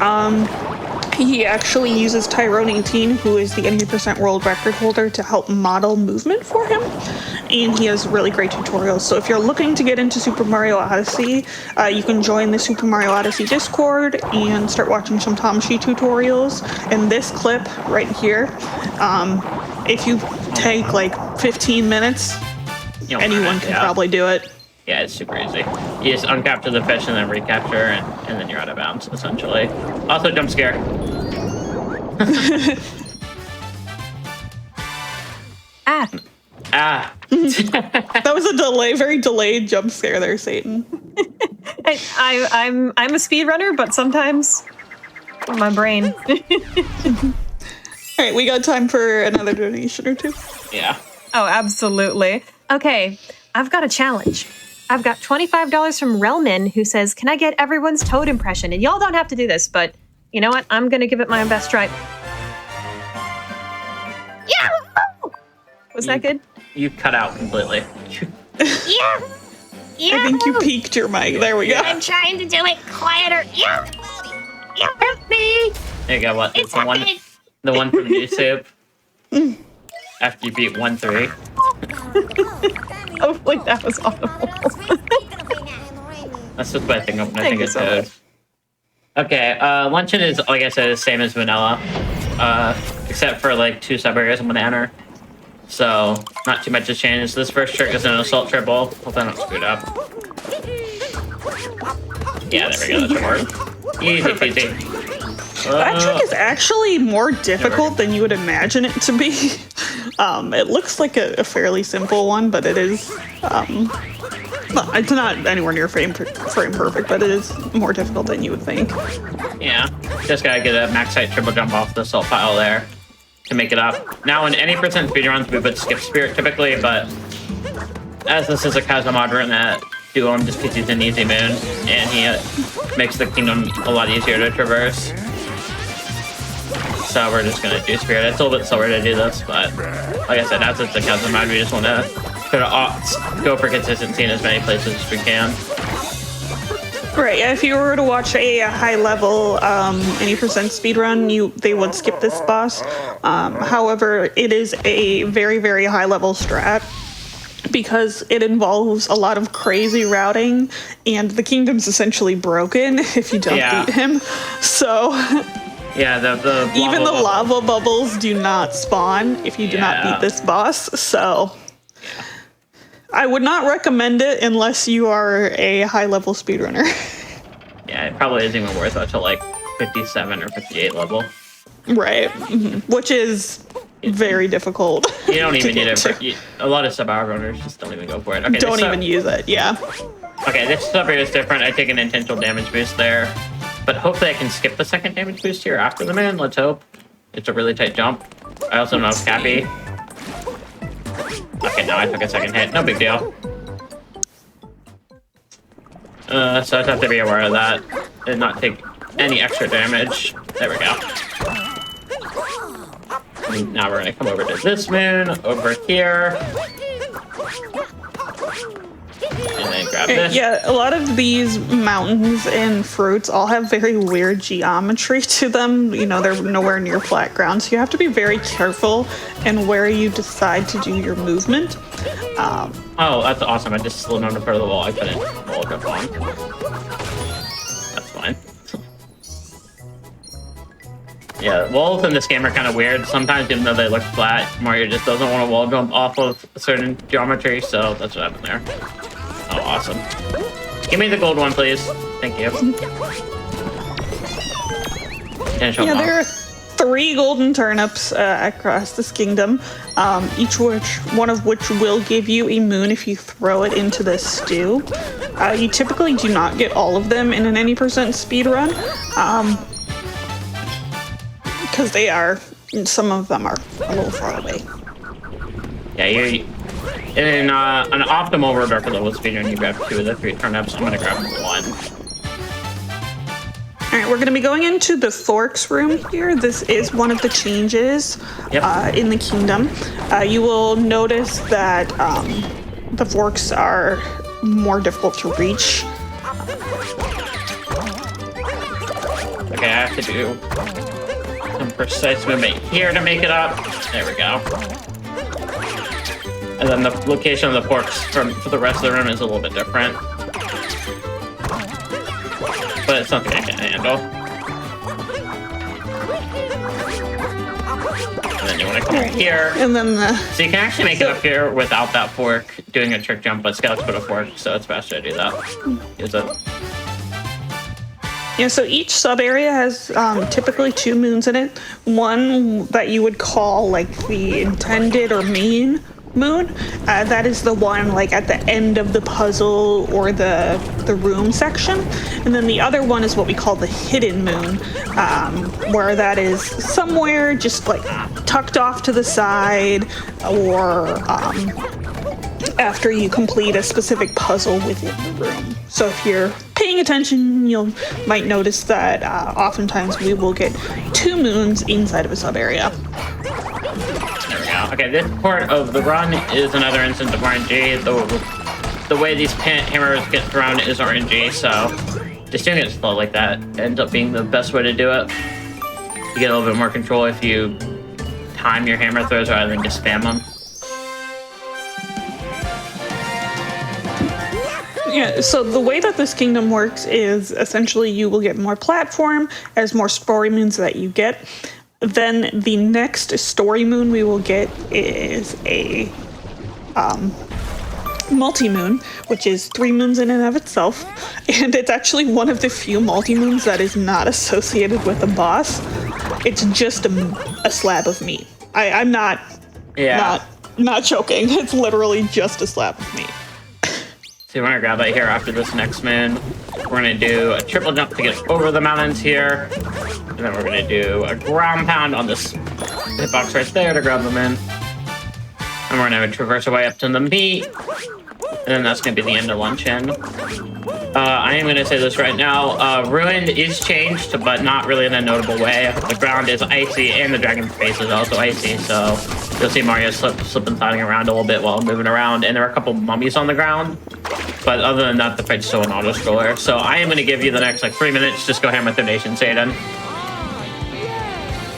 He actually uses Tyrone 18, who is the 80% world record holder, to help model movement for him. And he has really great tutorials. So if you're looking to get into Super Mario Odyssey, you can join the Super Mario Odyssey Discord and start watching some Tom Shee tutorials. And this clip right here, if you take like 15 minutes, anyone can probably do it. Yeah, it's super easy. You just uncapture the fish and then recapture, and then you're out of bounds, essentially. Also, jump scare. Ah. That was a very delayed jump scare there, Satan. I'm a speedrunner, but sometimes my brain. All right, we got time for another donation or two. Yeah. Oh, absolutely. Okay, I've got a challenge. I've got $25 from Relman, who says, can I get everyone's Toad impression? And y'all don't have to do this, but you know what? I'm going to give it my best try. Yeah! Was that good? You cut out completely. Yeah! I think you peaked your mic. There we go. I'm trying to do it quieter. Yeah! Yeah, help me! There you go. What? It's the one from YouTube. After you beat 1-3. Hopefully that was audible. That's just what I think. I think it's so good. Okay, luncheon is, like I said, the same as vanilla, except for like 2 sub areas I'm gonna enter. So not too much has changed. This first trick is an assault triple. Hope I don't screw it up. Yeah, there we go. That should work. Easy peasy. That trick is actually more difficult than you would imagine it to be. It looks like a fairly simple one, but it is Well, it's not anywhere near frame perfect, but it is more difficult than you would think. Yeah, just gotta get a max height triple jump off the salt pile there to make it up. Now, in any percent speedruns, we would skip Spirit typically, but as this is a custom mod run that do him just because he's an easy moon, and he makes the kingdom a lot easier to traverse. So we're just gonna do Spirit. It's a little bit slower to do this, but like I said, as it's a custom mod, we just want to go for consistency in as many places as we can. Right. Yeah, if you were to watch a high level any percent speedrun, they would skip this boss. However, it is a very, very high level strat because it involves a lot of crazy routing, and the kingdom's essentially broken if you don't beat him. So yeah, the even the lava bubbles do not spawn if you do not beat this boss. So I would not recommend it unless you are a high-level speedrunner. Yeah, it probably isn't even worth it to like 57 or 58 level. Right, which is very difficult. You don't even need it. A lot of sub-hour runners just don't even go for it. Okay, don't even use it, yeah. Okay, this sub area is different. I take an intentional damage boost there, but hopefully I can skip the second damage boost here after the moon. Let's hope. It's a really tight jump. I also don't have Cappy. Okay, now I took a second hit. No big deal. So I just have to be aware of that and not take any extra damage. There we go. And now we're gonna come over to this moon, over here. And then grab this. Yeah, a lot of these mountains and fruits all have very weird geometry to them. You know, they're nowhere near flat ground, so you have to be very careful in where you decide to do your movement. Oh, that's awesome. I just slid on the part of the wall I couldn't wall jump on. That's fine. Yeah, walls in this game are kind of weird. Sometimes, even though they look flat, Mario just doesn't want to wall jump off of a certain geometry, so that's what happened there. Oh, awesome. Give me the gold one, please. Thank you. Yeah, there are 3 golden turnips across this kingdom, one of which will give you a moon if you throw it into the stew. You typically do not get all of them in an any percent speedrun, because some of them are a little far away. Yeah, in an optimal order for the level speedrun, you grab 2 of the 3 turnips. I'm gonna grab 1. All right, we're going to be going into the forks room here. This is one of the changes in the kingdom. You will notice that the forks are more difficult to reach. Okay, I have to do some precise movement here to make it up. There we go. And then the location of the forks for the rest of the room is a little bit different. But it's something I can handle. And then you want to come over here. And then so you can actually make it up here without that fork doing a trick jump, but Scout's put a fork, so it's faster to do that. Use it. Yeah, so each sub area has typically 2 moons in it. One that you would call like the intended or main moon. That is the one like at the end of the puzzle or the room section. And then the other one is what we call the hidden moon, where that is somewhere just like tucked off to the side or after you complete a specific puzzle within the room. So if you're paying attention, you might notice that oftentimes we will get 2 moons inside of a sub area. There we go. Okay, this part of the run is another instance of RNG. The way these hammers get thrown is RNG, so just doing it slow like that ends up being the best way to do it. You get a little bit more control if you time your hammer throws rather than just spam them. Yeah, so the way that this kingdom works is essentially you will get more platform as more story moons that you get. Then the next story moon we will get is a multi-moon, which is 3 moons in and of itself. And it's actually one of the few multi-moons that is not associated with a boss. It's just a slab of meat. I'm not joking. It's literally just a slab of meat. So So we're gonna grab that here after this next moon. We're gonna do a triple jump to get over the mountains here. And then we're gonna do a ground pound on this hitbox right there to grab them in. And we're gonna traverse our way up to the meat. And then that's gonna be the end of luncheon. I am gonna say this right now. Ruined is changed, but not really in a notable way. The ground is icy and the dragon's face is also icy, so you'll see Mario slip and sliding around a little bit while moving around. And there are a couple mummies on the ground. But other than that, the fight's still an auto-scroller. So I am gonna give you the next like 3 minutes. Just go hammer donation, Satan.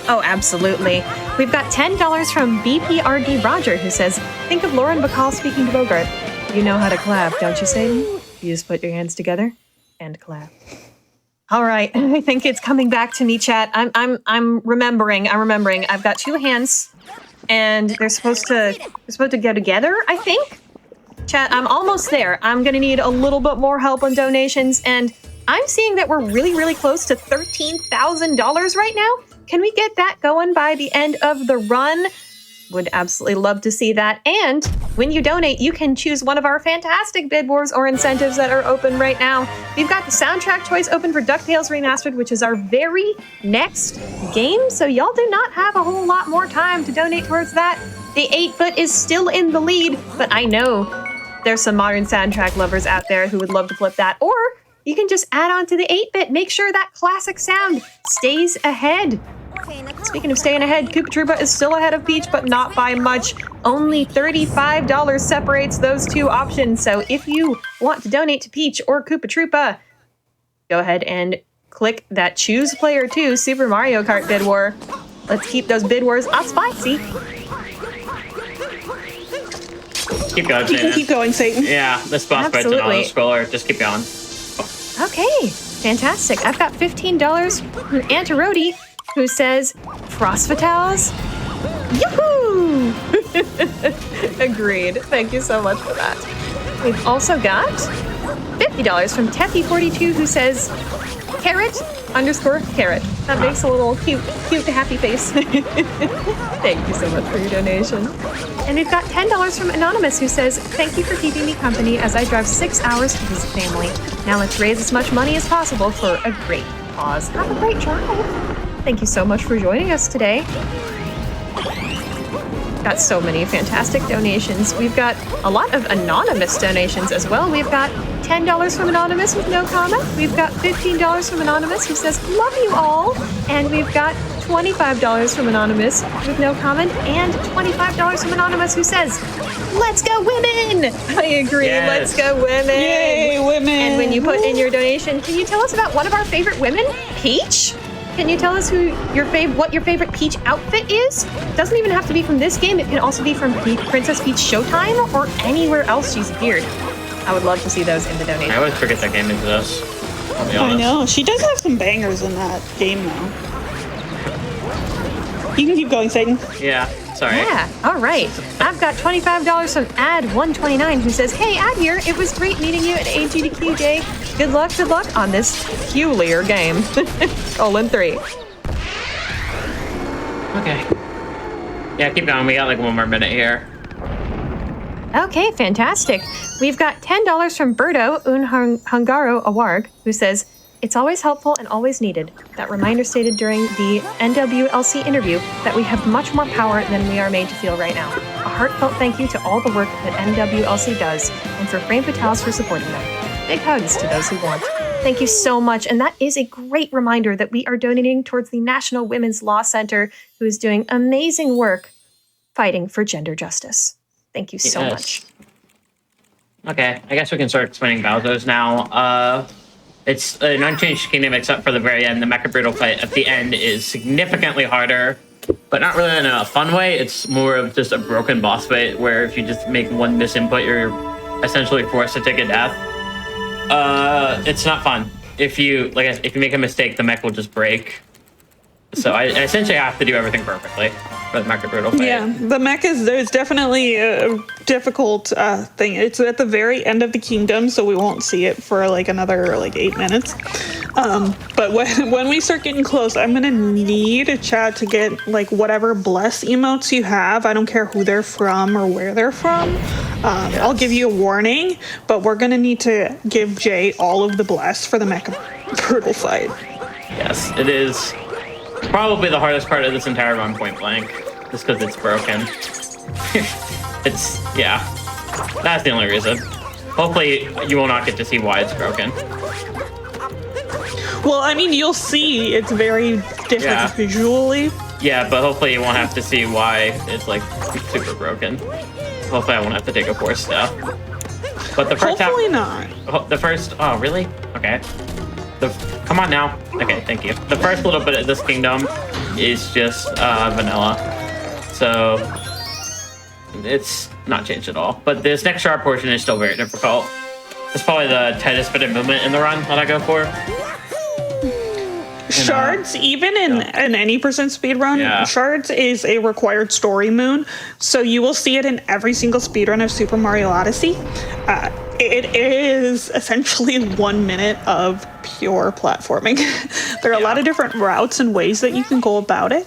Oh, absolutely. We've got $10 from BPRD Roger, who says, think of Lauren Bacall speaking to Bogart. You know how to clap, don't you, Satan? You just put your hands together and clap. All right, I think it's coming back to me, chat. I'm remembering. I've got 2 hands, and they're supposed to go together, I think. Chat, I'm almost there. I'm gonna need a little bit more help on donations, and I'm seeing that we're really, really close to $13,000 right now. Can we get that going by the end of the run? Would absolutely love to see that. And when you donate, you can choose one of our fantastic bid wars or incentives that are open right now. We've got the soundtrack choice open for DuckTales Remastered, which is our very next game. So y'all do not have a whole lot more time to donate towards that. The 8-bit is still in the lead, but I know there's some modern soundtrack lovers out there who would love to flip that. Or you can just add on to the 8-bit. Make sure that classic sound stays ahead. Speaking of staying ahead, Koopa Troopa is still ahead of Peach, but not by much. Only $35 separates those 2 options. So if you want to donate to Peach or Koopa Troopa, go ahead and click that Choose Player 2 Super Mario Kart bid war. Let's keep those bid wars spicy. Keep going, Satan. You can keep going, Satan. Yeah, this boss fight's an auto-scroller. Just keep going. Okay, fantastic. I've got $15 from Antarodi, who says, Frost Fatales? Yoo-hoo! Agreed. Thank you so much for that. We've also got $50 from Teppy42, who says, carrot_carrot. That makes a little cute happy face. Thank you so much for your donation. And we've got $10 from Anonymous, who says, thank you for keeping me company as I drive 6 hours to visit family. Now let's raise as much money as possible for a great cause. Have a great drive. Thank you so much for joining us today. Got so many fantastic donations. We've got a lot of anonymous donations as well. We've got $10 from Anonymous with no comment. We've got $15 from Anonymous, who says, love you all. And we've got $25 from Anonymous with no comment, and $25 from Anonymous, who says, let's go women! I agree, yes. Let's go women! Yay, women! And when you put in your donation, can you tell us about one of our favorite women? Peach? Can you tell us what your favorite Peach outfit is? It doesn't even have to be from this game. It can also be from Princess Peach Showtime or anywhere else she's appeared. I would love to see those in the donation. I always forget that game exists. I'll be honest. I know. She does have some bangers in that game, though. You can keep going, Satan. Yeah, sorry. Yeah, all right. I've got $25 from Ad129, who says, hey, Ad here. It was great meeting you at AGDQJ. Good luck on this peculiar game. Colon 3. Okay. Yeah, keep going. We got like 1 more minute here. Okay, fantastic. We've got $10 from Berto Hungaro Awarg, who says, it's always helpful and always needed. That reminder stated during the NWLC interview that we have much more power than we are made to feel right now. A heartfelt thank you to all the work that NWLC does, and for Frame Fatales for supporting them. Big hugs to those who want. Thank you so much, and that is a great reminder that we are donating towards the National Women's Law Center, who is doing amazing work fighting for gender justice. Thank you so much. Okay, I guess we can start explaining Bowser's now. It's an unchanged kingdom except for the very end. The Mecha Brutal fight at the end is significantly harder, but not really in a fun way. It's more of just a broken boss fight where if you just make one misinput, you're essentially forced to take a death. It's not fun. If you make a mistake, the mech will just break. So I essentially have to do everything perfectly for the Mecha Brutal fight. Yeah, the mech there's definitely a difficult thing. It's at the very end of the kingdom, so we won't see it for like another 8 minutes. But when we start getting close, I'm gonna need a chat to get like whatever bless emotes you have. I don't care who they're from or where they're from. I'll give you a warning, but we're gonna need to give Jay all of the bless for the mecha brutal fight. Yes, it is probably the hardest part of this entire run, point blank, just because it's broken. Yeah, that's the only reason. Hopefully you will not get to see why it's broken. Well, I mean, you'll see it's very different visually. Yeah, but hopefully you won't have to see why it's like super broken. Hopefully I won't have to take a force step. But the first Hopefully not. Oh, really? Okay. Come on now. Okay, thank you. The first little bit of this kingdom is just vanilla. So it's not changed at all. But this next sharp portion is still very difficult. It's probably the tightest bit of movement in the run that I go for. Shards, even in any percent speedrun, Shards is a required story moon, so you will see it in every single speedrun of Super Mario Odyssey. It is essentially 1 minute of pure platforming. There are a lot of different routes and ways that you can go about it.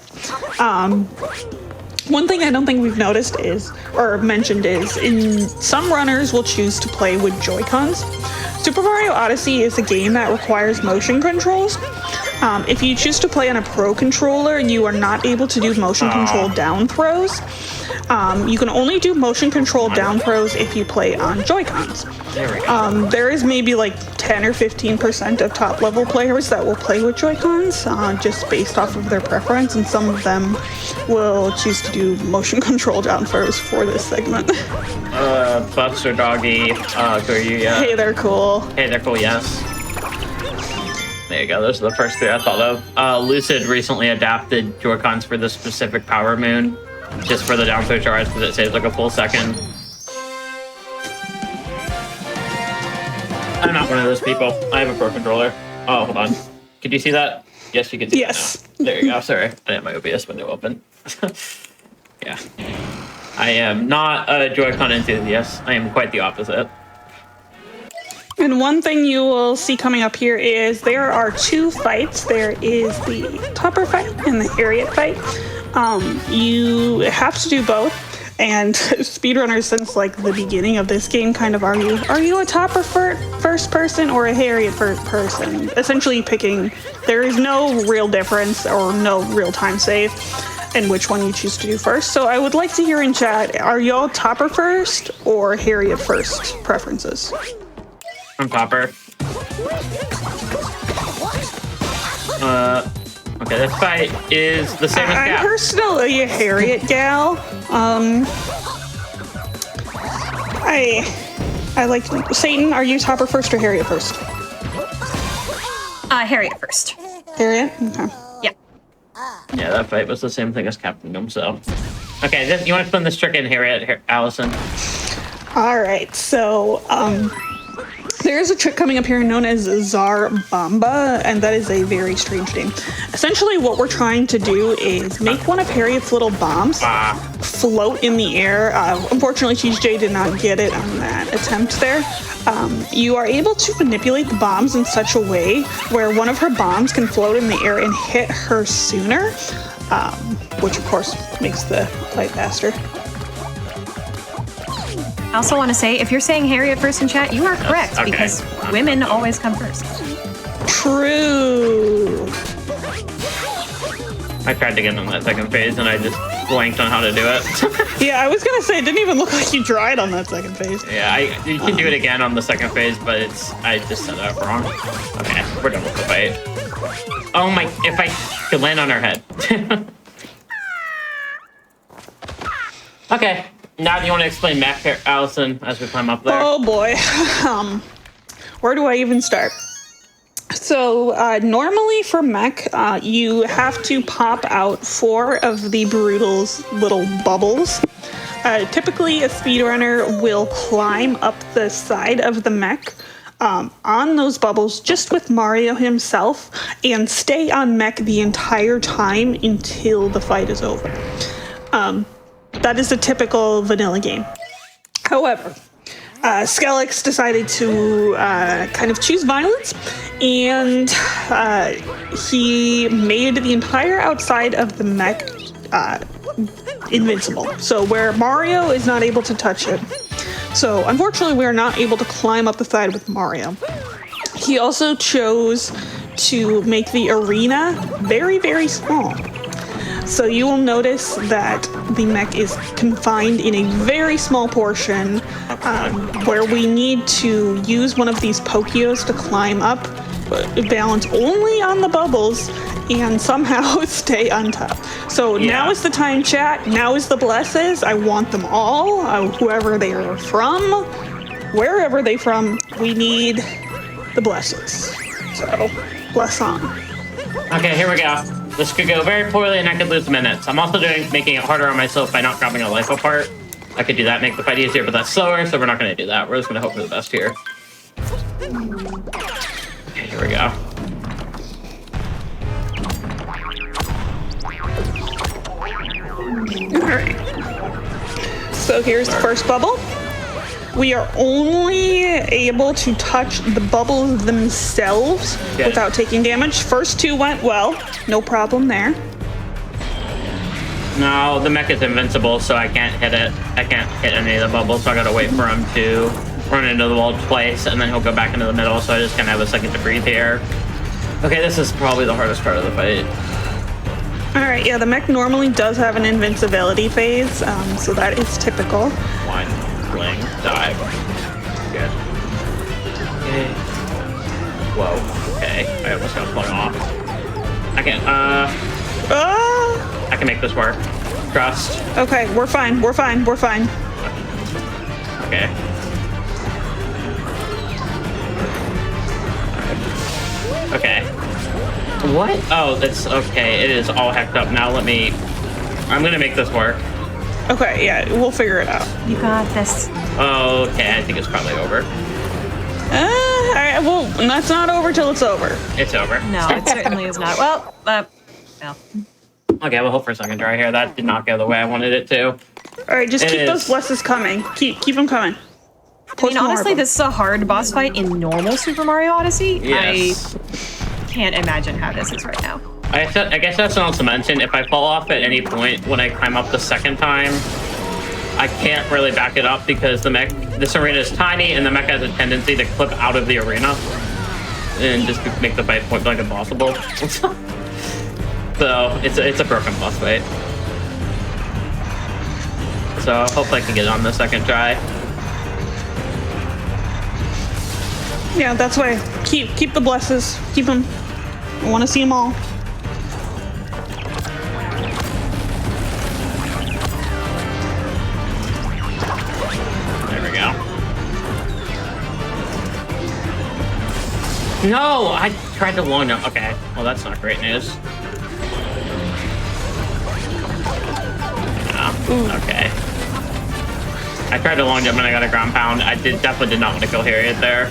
One thing I don't think we've noticed mentioned is, in some runners will choose to play with Joy-Cons. Super Mario Odyssey is a game that requires motion controls. If you choose to play on a Pro controller, you are not able to do motion control down throws. You can only do motion control down throws if you play on Joy-Cons. There we go. There is maybe like 10 or 15% of top level players that will play with Joy-Cons, just based off of their preference, and some of them will choose to do motion control down throws for this segment. Buster Doggy, who are you? Yeah. Hey, they're cool. Hey, they're cool, yes. There you go, those are the first three I thought of. Lucid recently adapted Joy-Cons for this specific power moon, just for the down throw charge, because it saves like a full second. I'm not one of those people. I have a Pro controller. Oh, hold on. Could you see that? Yes, you can see Yes. that now. There you go, sorry. I had my OBS window open. Yeah. I am not a Joy-Con enthusiast. I am quite the opposite. And one thing you will see coming up here is there are two fights. There is the Topper fight and the Harriet fight. You have to do both. And speedrunners since like the beginning of this game kind of argue, are you a Topper first person or a Harriet first person? Essentially picking, there is no real difference or no real time save in which one you choose to do first. So I would like to hear in chat, are y'all Topper first or Harriet first preferences? I'm Topper. Okay, this fight is the same as Cap. I'm personally a Harriet gal. I like Satan. Are you Topper first or Harriet first? Harriet first. Harriet. Okay. Yeah. Yeah, that fight was the same thing as Captain himself. Okay, then you want to explain this trick in Harriet, Allison? All right. So, there is a trick coming up here known as Zar Bamba, and that is a very strange name. Essentially, what we're trying to do is make one of Harriet's little bombs float in the air. Unfortunately, CheeseJay did not get it on that attempt there. You are able to manipulate the bombs in such a way where one of her bombs can float in the air and hit her sooner, which of course makes the fight faster. I also want to say, if you're saying Harriet first in chat, you are correct, okay. because women always come first. True. I tried to get on that second phase and I just blanked on how to do it. Yeah, I was gonna say, it didn't even look like you tried on that second phase. Yeah, you can do it again on the second phase, but I just set it up wrong. Okay, we're done with the fight. Oh my, if I could land on her head. Okay, now do you want to explain mech here, Allison, as we climb up there? Oh boy. Where do I even start? So normally for mech, you have to pop out 4 of the Brutal's little bubbles. Typically, a speedrunner will climb up the side of the mech on those bubbles just with Mario himself and stay on mech the entire time until the fight is over. That is a typical vanilla game. However, Skelix decided to kind of choose violence, and he made the entire outside of the mech invincible. So where Mario is not able to touch it. So unfortunately, we are not able to climb up the side with Mario. He also chose to make the arena very, very small. So you will notice that the mech is confined in a very small portion where we need to use one of these Pokios to climb up, balance only on the bubbles, and somehow stay on top. So now is the time, chat. Now is the blesses. I want them all, whoever they are from, wherever they from, we need the blesses. So, bless on. Okay, here we go. This could go very poorly and I could lose minutes. I'm also making it harder on myself by not grabbing a life apart. I could do that, make the fight easier, but that's slower, so we're not going to do that. We're just going to hope for the best here. Okay, here we go. Alright. So here's the first bubble. We are only able to touch the bubbles themselves without taking damage. First two went well. No problem there. No, the mech is invincible, so I can't hit it. I can't hit any of the bubbles, so I gotta wait for him to run into the wall twice, and then he'll go back into the middle, so I just kind of have a second to breathe here. Okay, this is probably the hardest part of the fight. Alright, yeah, the mech normally does have an invincibility phase, so that is typical. One, fling, dive. Good. Okay. Whoa, okay. I almost got flung off. I can, I can make this work. Trust. Okay, we're fine, we're fine, we're fine. Okay. Okay. What? Oh, that's okay. It is all hecked up now. I'm gonna make this work. Okay, yeah, we'll figure it out. You got this. Oh, okay. I think it's probably over. All right, well, that's not over till it's over. It's over. No, it certainly is not. Well, well. Okay, we'll hope for a second try here. That did not go the way I wanted it to. All right, just keep those blesses coming. Keep them coming. I mean, honestly, this is a hard boss fight in normal Super Mario Odyssey. Yes. I can't imagine how this is right now. I guess that's not to mention, if I fall off at any point when I climb up the second time, I can't really back it up because this arena is tiny and the mech has a tendency to clip out of the arena and just make the fight point blank impossible. So it's a broken boss fight. So hopefully I can get it on the second try. Yeah, that's why. Keep the blesses. Keep them. I want to see them all. There we go. No, I tried to long jump. Okay, well that's not great news. Okay. I tried to long jump and I got a ground pound. I definitely did not want to kill Harriet there.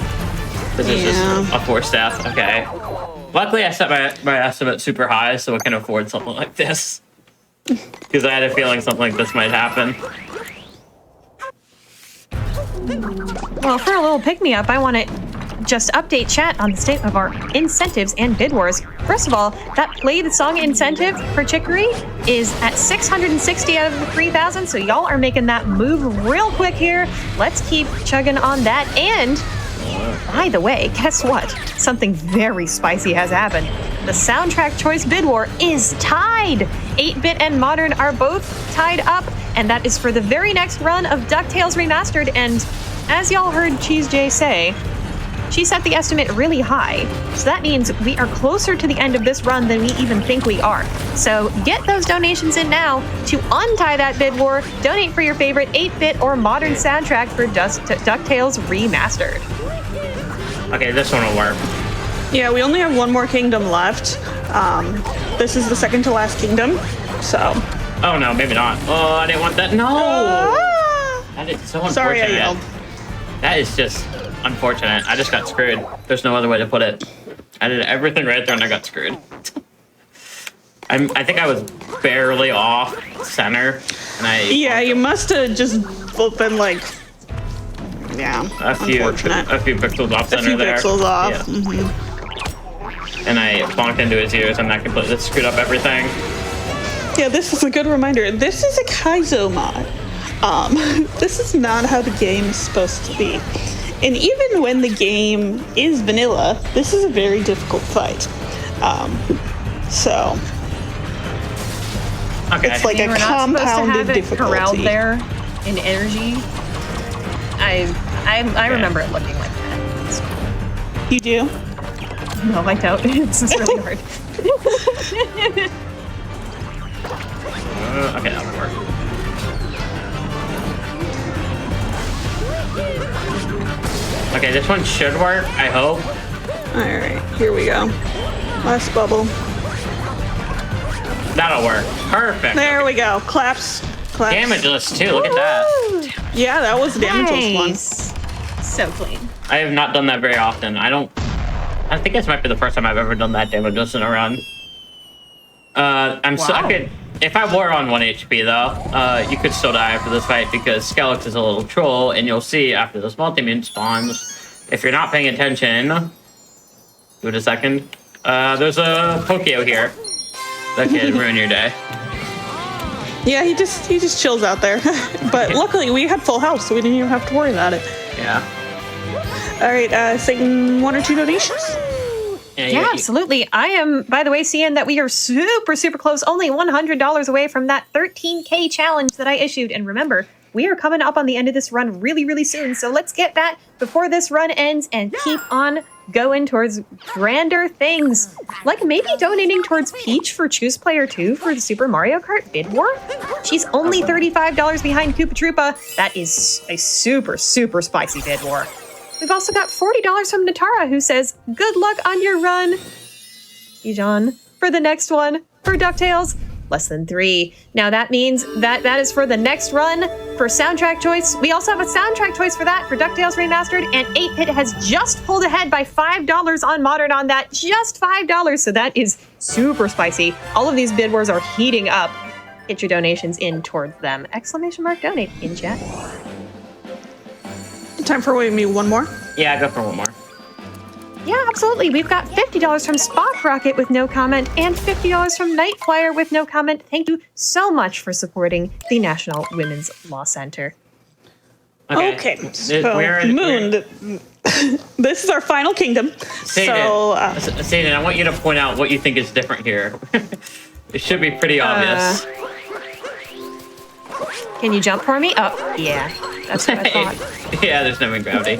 This is just a forced death. Okay. Luckily, I set my estimate super high so I can afford something like this. Because I had a feeling something like this might happen. Well, for a little pick-me-up, I want to just update chat on the state of our incentives and bid wars. First of all, that play the song incentive for Chicory is at 660 out of the 3,000, so y'all are making that move real quick here. Let's keep chugging on that. And by the way, guess what? Something very spicy has happened. The soundtrack choice bid war is tied. 8-bit and modern are both tied up, and that is for the very next run of DuckTales Remastered. And as y'all heard CheeseJay say, she set the estimate really high, so that means we are closer to the end of this run than we even think we are. So get those donations in now to untie that bid war. Donate for your favorite 8-bit or modern soundtrack for DuckTales Remastered. Okay, this one will work. Yeah, we only have one more kingdom left. This is the second to last kingdom, so. Oh no, maybe not. Oh, I didn't want that. No! That is so unfortunate. Sorry, I yelled. That is just unfortunate. I just got screwed. There's no other way to put it. I did everything right there and I got screwed. I think I was barely off center. And Yeah, you must have just been like Yeah, a few pixels off center there. A few pixels off. Yeah. Mm-hmm. And I bonked into his ears, and that completely screwed up everything. Yeah, this is a good reminder. This is a Kaizo mod. This is not how the game is supposed to be. And even when the game is vanilla, this is a very difficult fight. So Okay. it's like We a were not supposed to compounded have it corralled difficulty. there in energy. I remember it looking like that. You do? No, I don't. It's just really hard. Okay, that would work. Okay, this one should work, I hope. Alright, here we go. Last bubble. That'll work. Perfect. There we go. Claps. Claps. Damageless too, look at that. Yeah, that was the damageless one. Nice. So clean. I have not done that very often. I think this might be the first time I've ever done that damageless in a run. If I were on 1 HP though, you could still die after this fight because Skelix is a little troll, and you'll see after this multi-mune spawns, if you're not paying attention, give it a second, there's a Pokeo here that can ruin your day. Yeah, he just chills out there. But luckily we had full health, so we didn't even have to worry about it. Yeah. Alright, Satan, 1 or 2 donations? Yeah, absolutely. I am, by the way, seeing that we are super, super close, only $100 away from that 13K challenge that I issued. And remember, we are coming up on the end of this run really, really soon. So let's get that before this run ends and keep on going towards grander things. Like maybe donating towards Peach for Choose Player 2 for the Super Mario Kart Bid War. She's only $35 behind Koopa Troopa. That is a super, super spicy Bid War. We've also got $40 from Natara, who says, good luck on your run. Ijan, for the next one, for DuckTales, less than 3. Now that means that is for the next run for soundtrack choice. We also have a soundtrack choice for that, for DuckTales Remastered, and 8-Bit has just pulled ahead by $5 on Modern on that, just $5. So that is super spicy. All of these bid wars are heating up. Get your donations in towards them. ! Donate in chat. Time for maybe one more? Yeah, go for one more. Yeah, absolutely. We've got $50 from Spock Rocket with no comment and $50 from Night Flyer with no comment. Thank you so much for supporting the National Women's Law Center. Okay, so Moon, this is our final kingdom. Satan, I want you to point out what you think is different here. It should be pretty obvious. Can you jump for me? Oh, yeah. That's what I thought. Yeah, there's no moon gravity.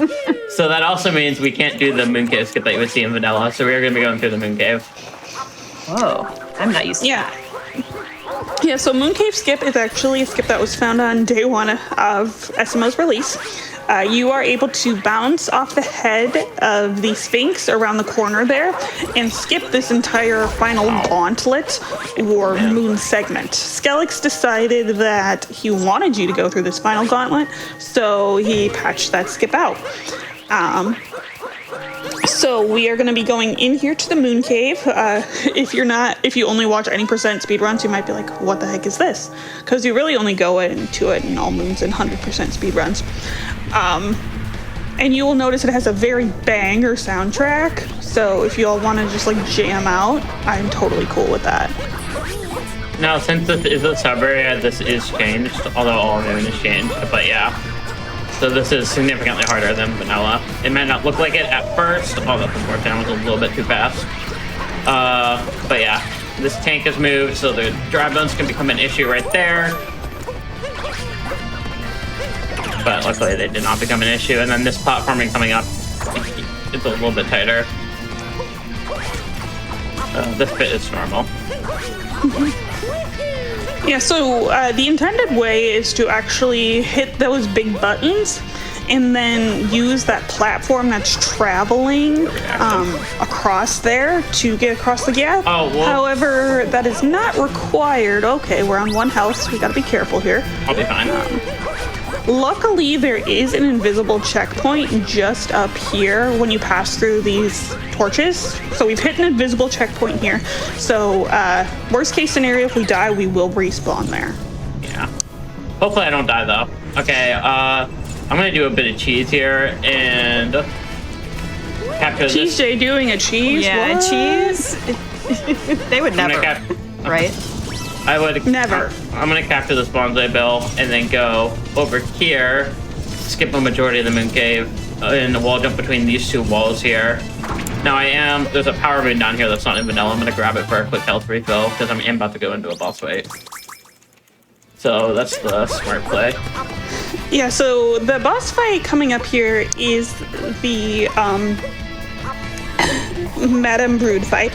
So that also means we can't do the moon cave skip that you would see in vanilla. So we're going to be going through the moon cave. Whoa, I'm not used to that. Yeah, so Moon Cave Skip is actually a skip that was found on day 1 of SMO's release. You are able to bounce off the head of the Sphinx around the corner there and skip this entire final gauntlet or moon segment. Skelix decided that he wanted you to go through this final gauntlet, so he patched that skip out. So we are going to be going in here to the Moon Cave. If you only watch any percent speedruns, you might be like, what the heck is this? Because you really only go into it in all moons and 100% speedruns. And you will notice it has a very banger soundtrack. So if you all want to just like jam out, I'm totally cool with that. Now, since this is a sub area, this is changed, although all moon is changed, but yeah. So this is significantly harder than vanilla. It might not look like it at first. Oh, that's unfortunate. I was a little bit too fast. But yeah, this tank has moved, so the dry bones can become an issue right there. But luckily they did not become an issue. And then this platforming coming up, it's a little bit tighter. This bit is normal. Yeah, so the intended way is to actually hit those big buttons and then use that platform that's traveling across there to get across the gap. Oh, well. However, that is not required. Okay, we're on 1 health, so we gotta be careful here. I'll be fine. Luckily, there is an invisible checkpoint just up here when you pass through these torches. So we've hit an invisible checkpoint here. So worst case scenario, if we die, we will respawn there. Yeah. Hopefully I don't die, though. Okay, how I'm gonna do a bit of cheese here and capture this. CheeseJay doing a cheese? Yeah, What? cheese. They would never, right? I would Never. I'm gonna capture this bonsai bill and then go over here, skip a majority of the moon cave, and wall jump between these two walls here. Now there's a power moon down here that's not in vanilla. I'm gonna grab it for a quick health refill because I'm about to go into a boss fight. So that's the smart play. Yeah, so the boss fight coming up here is the Madame Brood fight.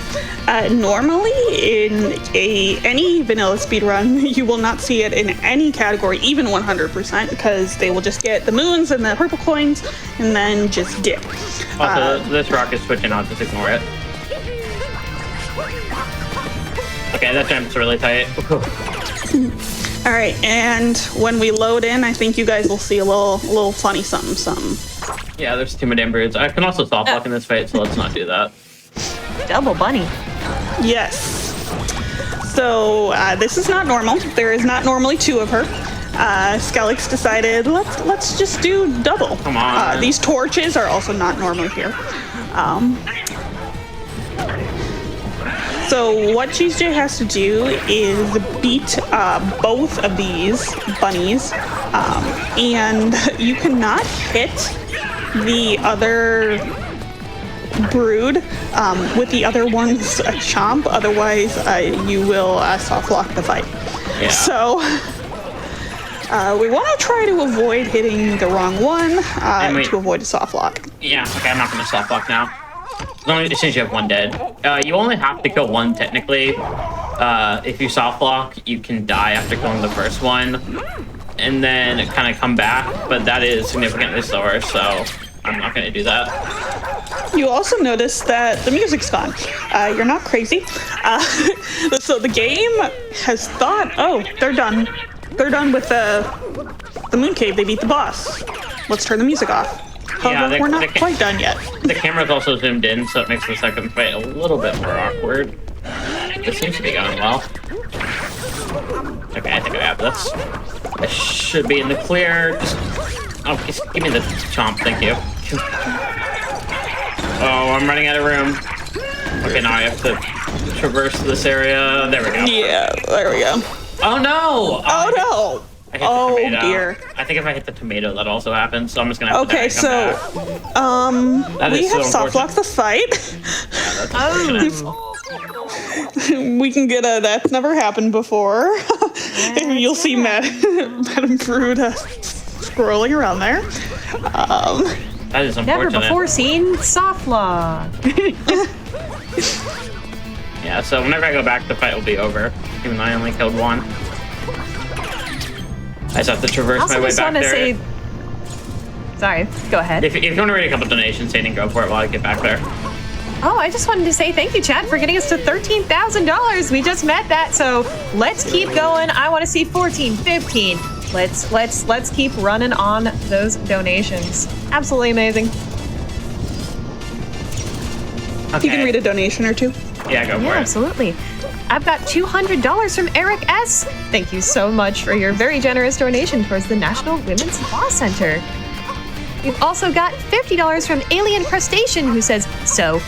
Normally, in any vanilla speedrun, you will not see it in any category, even 100%, because they will just get the moons and the purple coins and then just dip. Also, this rock is switching on, just ignore it. Okay, that jump's really tight. All right, and when we load in, I think you guys will see a little funny something. Yeah, there's too many broods. I can also soft block in this fight, so let's not do that. Double bunny. Yes. So this is not normal. There is not normally two of her. Skelix decided let's just do double. Come on. These torches are also not normal here. So what CheeseJay has to do is beat both of these bunnies, and you cannot hit the other brood with the other one's chomp, otherwise you will soft lock the fight. Yeah. So we want to try to avoid hitting the wrong one to avoid a soft lock. Yeah, okay, I'm not gonna soft block now. As soon as you have one dead. You only have to kill one technically. If you soft block, you can die after killing the first one, and then kind of come back, but that is significantly slower, so I'm not gonna do that. You also notice that the music's gone. You're not crazy. So the game has thought, oh, they're done. They're done with the moon cave. They beat the boss. Let's turn the music off. However, we're not quite done yet. The camera's also zoomed in, so it makes the second fight a little bit more awkward. This seems to be going well. Okay, I think I have this. I should be in the clear. Just give me the chomp, thank you. Oh, I'm running out of room. Okay, now I have to traverse this area. There we go. Yeah, there we go. Oh no! Oh no! I hit the tomato. Dear. I think if I hit the tomato, that also happens. So I'm just gonna have to Okay, die and come back. we have soft locked the fight. We can get a that's never happened before. You'll see Madame Brood scrolling around there. That is Never unfortunate. before seen soft lock. Yeah, so whenever I go back, the fight will be over. Even though I only killed one. I just have to traverse my way back there. Sorry, go ahead. If you want to read a couple donations, Satan, go for it while I get back there. Oh, I just wanted to say thank you, Chad, for getting us to $13,000. We just met that, so let's keep going. I want to see 14, 15. Let's keep running on those donations. Absolutely amazing. Okay. You can read a donation or two. Yeah, go for it. Absolutely. I've got $200 from Eric S. Thank you so much for your very generous donation towards the National Women's Law Center. We've also got $50 from Alien Crustacean, who says, so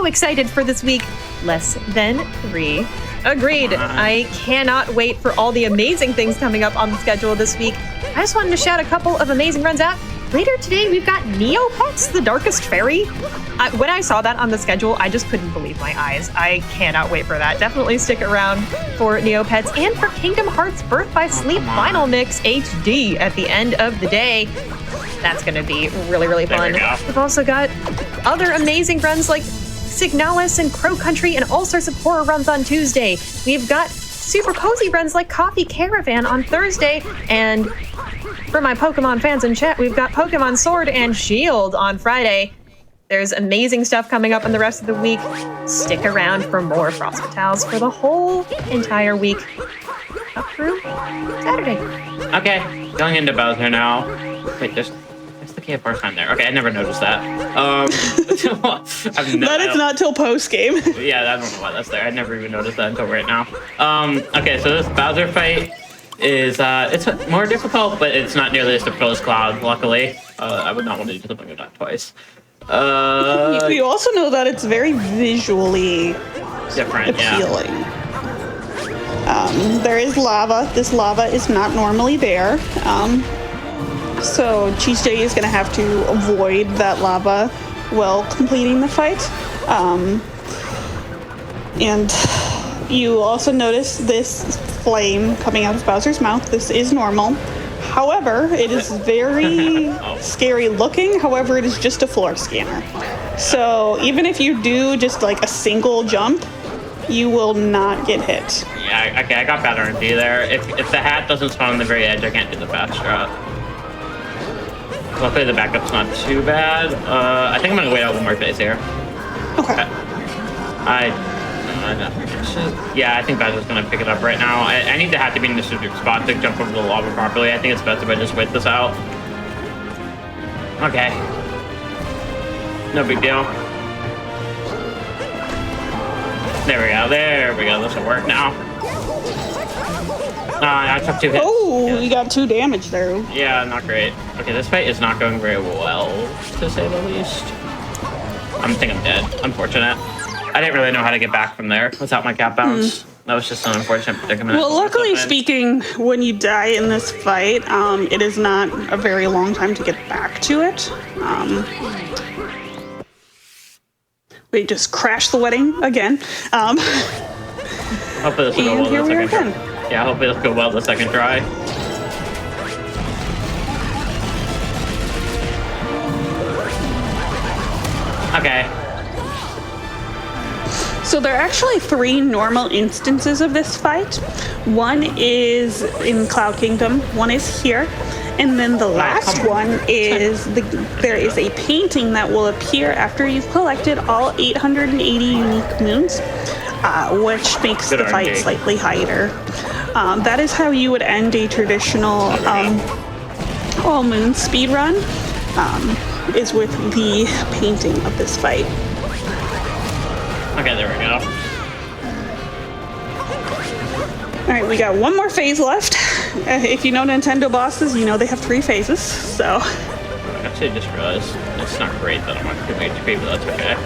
excited for this week. Less than 3. Agreed. I cannot wait for all the amazing things coming up on the schedule this week. I just wanted to shout a couple of amazing runs out. Later today, we've got Neopets, the Darkest Fairy. When I saw that on the schedule, I just couldn't believe my eyes. I cannot wait for that. Definitely stick around for Neopets and for Kingdom Hearts Birth by Sleep Final Mix HD at the end of the day. That's going to be really, really fun. We've also got other amazing runs like Signalis and Crow Country and all sorts of horror runs on Tuesday. We've got super cozy runs like Coffee Caravan on Thursday, and for my Pokemon fans in chat, we've got Pokemon Sword and Shield on Friday. There's amazing stuff coming up in the rest of the week. Stick around for more Frost Fatales for the whole entire week up through Saturday. Okay, going into Bowser now. Wait, there's the KFR sign there. Okay, I never noticed that. That is not till post game. Yeah, I don't know why that's there. I never even noticed that until right now. Okay, so this Bowser fight is it's more difficult, but it's not nearly as difficult as Cloud. Luckily, I would not want to do something like that twice. You also know that it's very visually Different, appealing. yeah. There is lava. This lava is not normally there. So CheeseJay is going to have to avoid that lava while completing the fight. And you also notice this flame coming out of Bowser's mouth. This is normal. However, it is very scary looking. However, it is just a floor scanner. So even if you do just like a single jump, you will not get hit. Yeah, okay, I got bad RNG there. If the hat doesn't spawn on the very edge, I can't do the fast strat. Luckily, the backup's not too bad. I think I'm gonna wait out one more phase here. Okay. Yeah, I think Bowser's gonna pick it up right now. I need the hat to be in the super spot to jump over the lava properly. I think it's best if I just wait this out. Okay. No big deal. There we go. There we go. This will work now. I took 2 hits. Oh, you got 2 damage there. Yeah, not great. Okay, this fight is not going very well, to say the least. I think I'm dead. Unfortunate. I didn't really know how to get back from there without my cap bounce. That was just an unfortunate predicament. Well, luckily speaking, when you die in this fight, it is not a very long time to get back to it. We just crashed the wedding again. Hopefully this will go And well here the we are second again. try. Yeah, hopefully this will go well the second try. Okay. So there are actually 3 normal instances of this fight. One is in Cloud Kingdom, one is here, and then the last one is there is a painting that will appear after you've collected all 880 unique moons, which makes Good the fight RNG. slightly higher. That is how you would end a traditional all moon speedrun, is with the painting of this fight. Okay, there we go. All right, we got one more phase left. If you know Nintendo bosses, you know they have 3 phases, so. Actually, I just realized it's not great that I'm on 2 HP, but that's okay.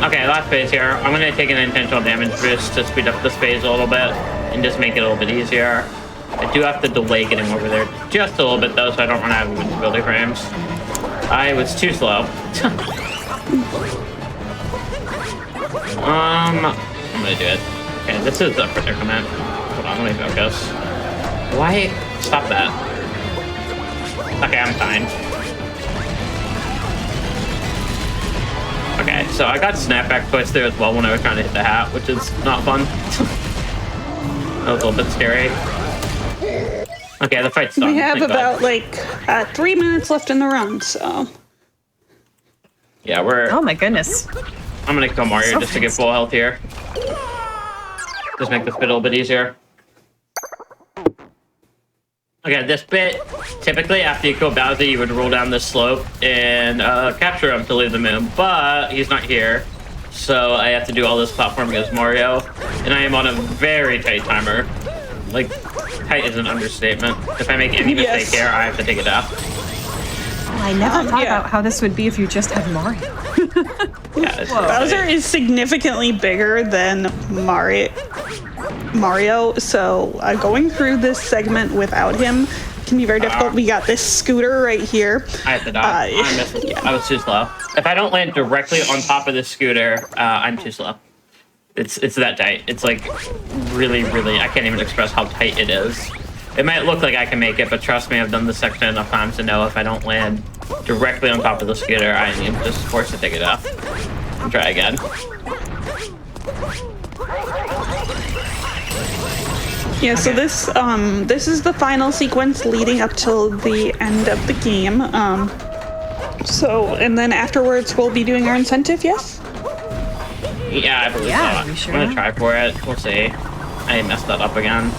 Okay, last phase here. I'm gonna take an intentional damage boost to speed up this phase a little bit and just make it a little bit easier. I do have to delay getting over there just a little bit though, so I don't run out of invincibility frames. I was too slow. I'm gonna do it. Okay, this is a predicament. Hold on, let me focus. Why? Stop that. Okay, I'm fine. Okay, so I got snapback twice there as well when I was trying to hit the hat, which is not fun. That was a little bit scary. Okay, the fight's done. We have thank God. about 3 minutes left in the run, so. Yeah, we're... Oh my goodness. I'm gonna kill Mario So just to get fast. full health here. Just make this bit a little bit easier. Okay, this bit, typically after you kill Bowser, you would roll down this slope and capture him to leave the moon, but he's not here. So I have to do all this platforming as Mario, and I am on a very tight timer. Like, tight is an understatement. If I make any mistake Yes. here, I have to take it out. I never thought yeah. about how this would be if you just had Mario. Yeah, it's Bowser is significantly bigger than Mario, so going through this segment without him can be very difficult. We got this scooter right here. I have to die. I missed it. I was too slow. If I don't land directly on top of this scooter, I'm too slow. It's that tight. It's like really, really, I can't even express how tight it is. It might look like I can make it, but trust me, I've done this section enough times to know if I don't land directly on top of the scooter, I am just forced to take it off. And try again. Yeah, so this is the final sequence leading up till the end of the game. And then afterwards we'll be doing our incentive, yes? Yeah, I believe Yeah, so. we sure I'm gonna are. try for it. We'll see. I messed that up again.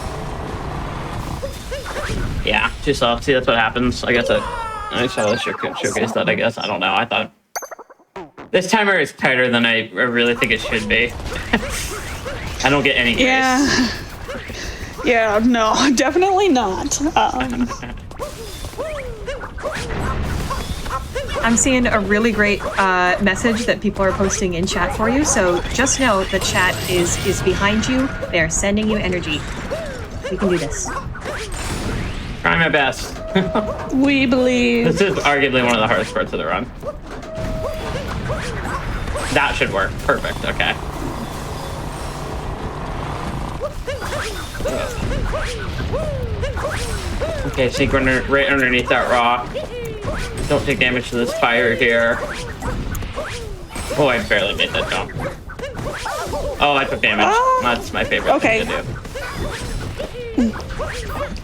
Yeah, too slow. See, that's what happens. I guess I saw this showcase that, I guess. I don't know. I thought... This timer is tighter than I really think it should be. I don't get any grace. Yeah. Yeah, no, definitely not. I'm seeing a really great message that people are posting in chat for you. So just know that chat is behind you. They are sending you energy. We can do this. Try my best. We believe. This is arguably one of the hardest parts of the run. That should work. Perfect. Okay. Okay, sneak right underneath that rock. Don't take damage to this fire here. Oh, I barely made that jump. Oh, I took damage. That's my favorite thing to do. Okay,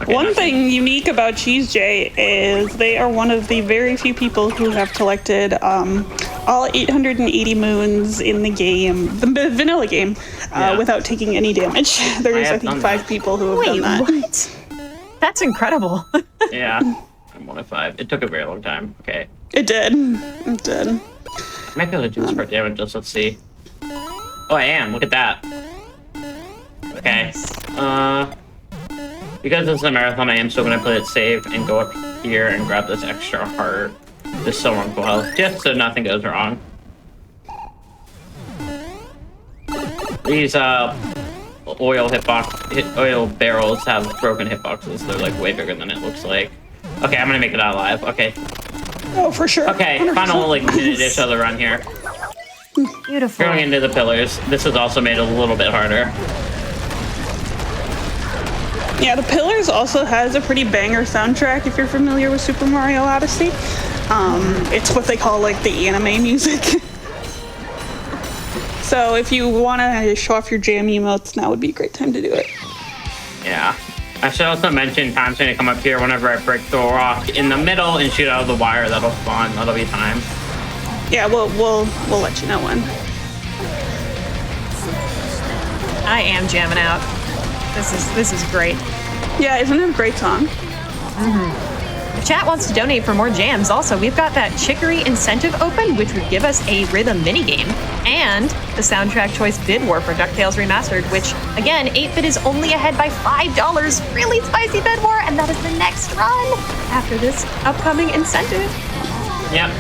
One thing unique about CheeseJay is they are one of the very few people who have collected all 880 moons in the game, the vanilla game, without taking any damage. There's, I think, 5 people who have done that. What? That's incredible. Yeah, I'm 1 of 5. It took a very long time. Okay. It did. It did. I might be able to do this for damage. Let's see. Oh, I am. Look at that. Okay. Because this is a marathon, I am still going to play it safe and go up here and grab this extra heart. This silver health, just so nothing goes wrong. These oil barrels have broken hitboxes. They're like way bigger than it looks like. Okay, I'm gonna make it out alive. Okay. Oh, for sure. Okay, 100%. Final like minute-ish of the run here. Beautiful. Going into the pillars. This has also made it a little bit harder. Yeah, the Pillars also has a pretty banger soundtrack if you're familiar with Super Mario Odyssey. It's what they call like the anime music. So if you want to show off your jam emotes, now would be a great time to do it. Yeah. I should also mention time's going to come up here whenever I break the rock in the middle and shoot out of the wire. That'll spawn. That'll be time. Yeah, we'll let you know when. I am jamming out. This is great. Yeah, isn't it a great song? If chat wants to donate for more jams, also, we've got that Chicory incentive open, which would give us a rhythm minigame, and the soundtrack choice bid war for DuckTales Remastered, which, again, 8-bit is only ahead by $5. Really spicy bid war, and that is the next run after this upcoming incentive. Yep.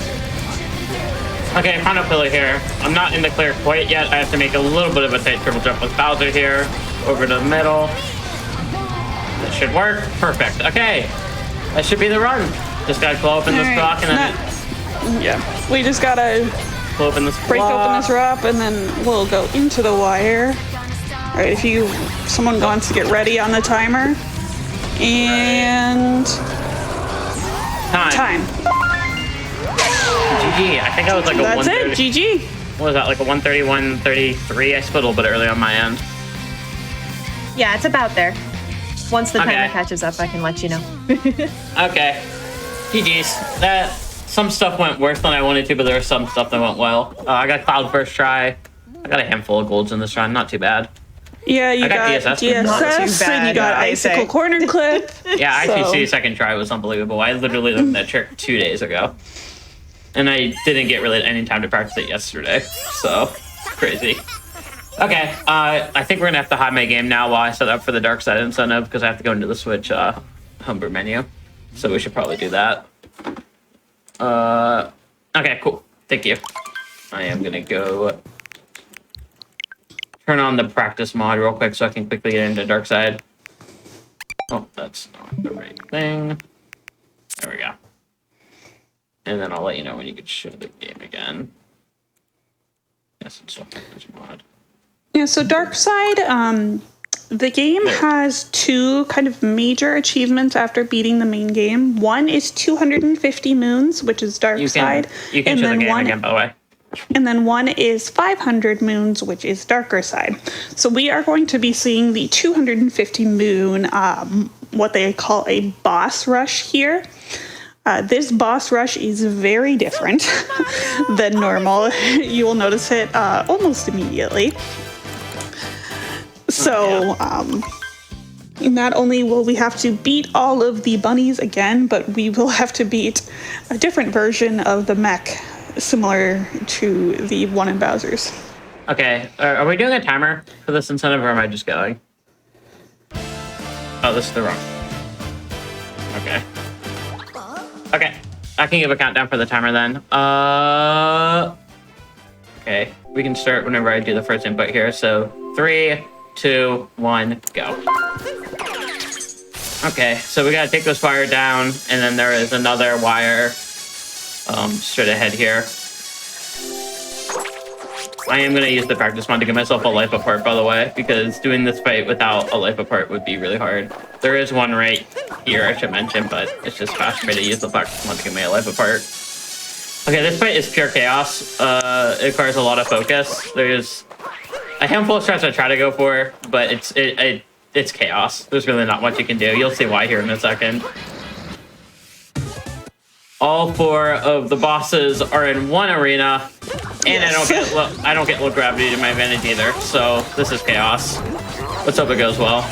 Okay, final pillar here. I'm not in the clear quite yet. I have to make a little bit of a tight triple jump with Bowser here. Over to the middle. That should work. Perfect. Okay. That should be the run. Just gotta blow open this block and then... Yeah. We just gotta blow open this break block. open this rock and then we'll go into the wire. Alright, if someone wants to get ready on the timer. And... Time. GG. I think I was like a 130. That's it. GG. What was that? Like a 130, 133? I split a little bit early on my end. Yeah, it's about there. Once the timer catches up, I can let you know. Okay. GG's. Some stuff went worse than I wanted to, but there was some stuff that went well. I got Cloud first try. I got a handful of golds in this run. Not too bad. Yeah, you got DSS and you got Icicle Corner Clip. Yeah, ICC second try was unbelievable. I literally learned that trick 2 days ago. And I didn't get really any time to practice it yesterday. So, crazy. Okay, I think we're gonna have to hide my game now while I set up for the dark side incentive because I have to go into the Switch homebrew menu. So we should probably do that. Okay, cool. Thank you. I am gonna go turn on the practice mod real quick so I can quickly get into dark side. Oh, that's not the right thing. There we go. And then I'll let you know when you can show the game again. Yes, it's still practice mod. Yeah, so Dark Side, the game has 2 kind of major achievements after beating the main game. One is 250 moons, which is Dark Side. You can show the game again, by the way. And then one is 500 moons, which is Darker Side. So we are going to be seeing the 250 moon, what they call a boss rush here. This boss rush is very different than normal. You will notice it almost immediately. So, not only will we have to beat all of the bunnies again, but we will have to beat a different version of the mech, similar to the one in Bowser's. Okay, are we doing a timer for this incentive, or am I just going? Oh, this is the wrong. Okay. Okay. I can give a countdown for the timer then. Okay. We can start whenever I do the first input here. So 3, 2, 1, go. Okay, so we gotta take this wire down, and then there is another wire straight ahead here. I am gonna use the practice mod to give myself a life apart, by the way, because doing this fight without a life apart would be really hard. There is one right here, I should mention, but it's just fast for me to use the practice mod to give me a life apart. Okay, this fight is pure chaos. It requires a lot of focus. There's a handful of strats I try to go for, but it's chaos. There's really not much you can do. You'll see why here in a second. All 4 of the bosses are in one arena, and yes. I don't get low gravity to my advantage either. So this is chaos. Let's hope it goes well.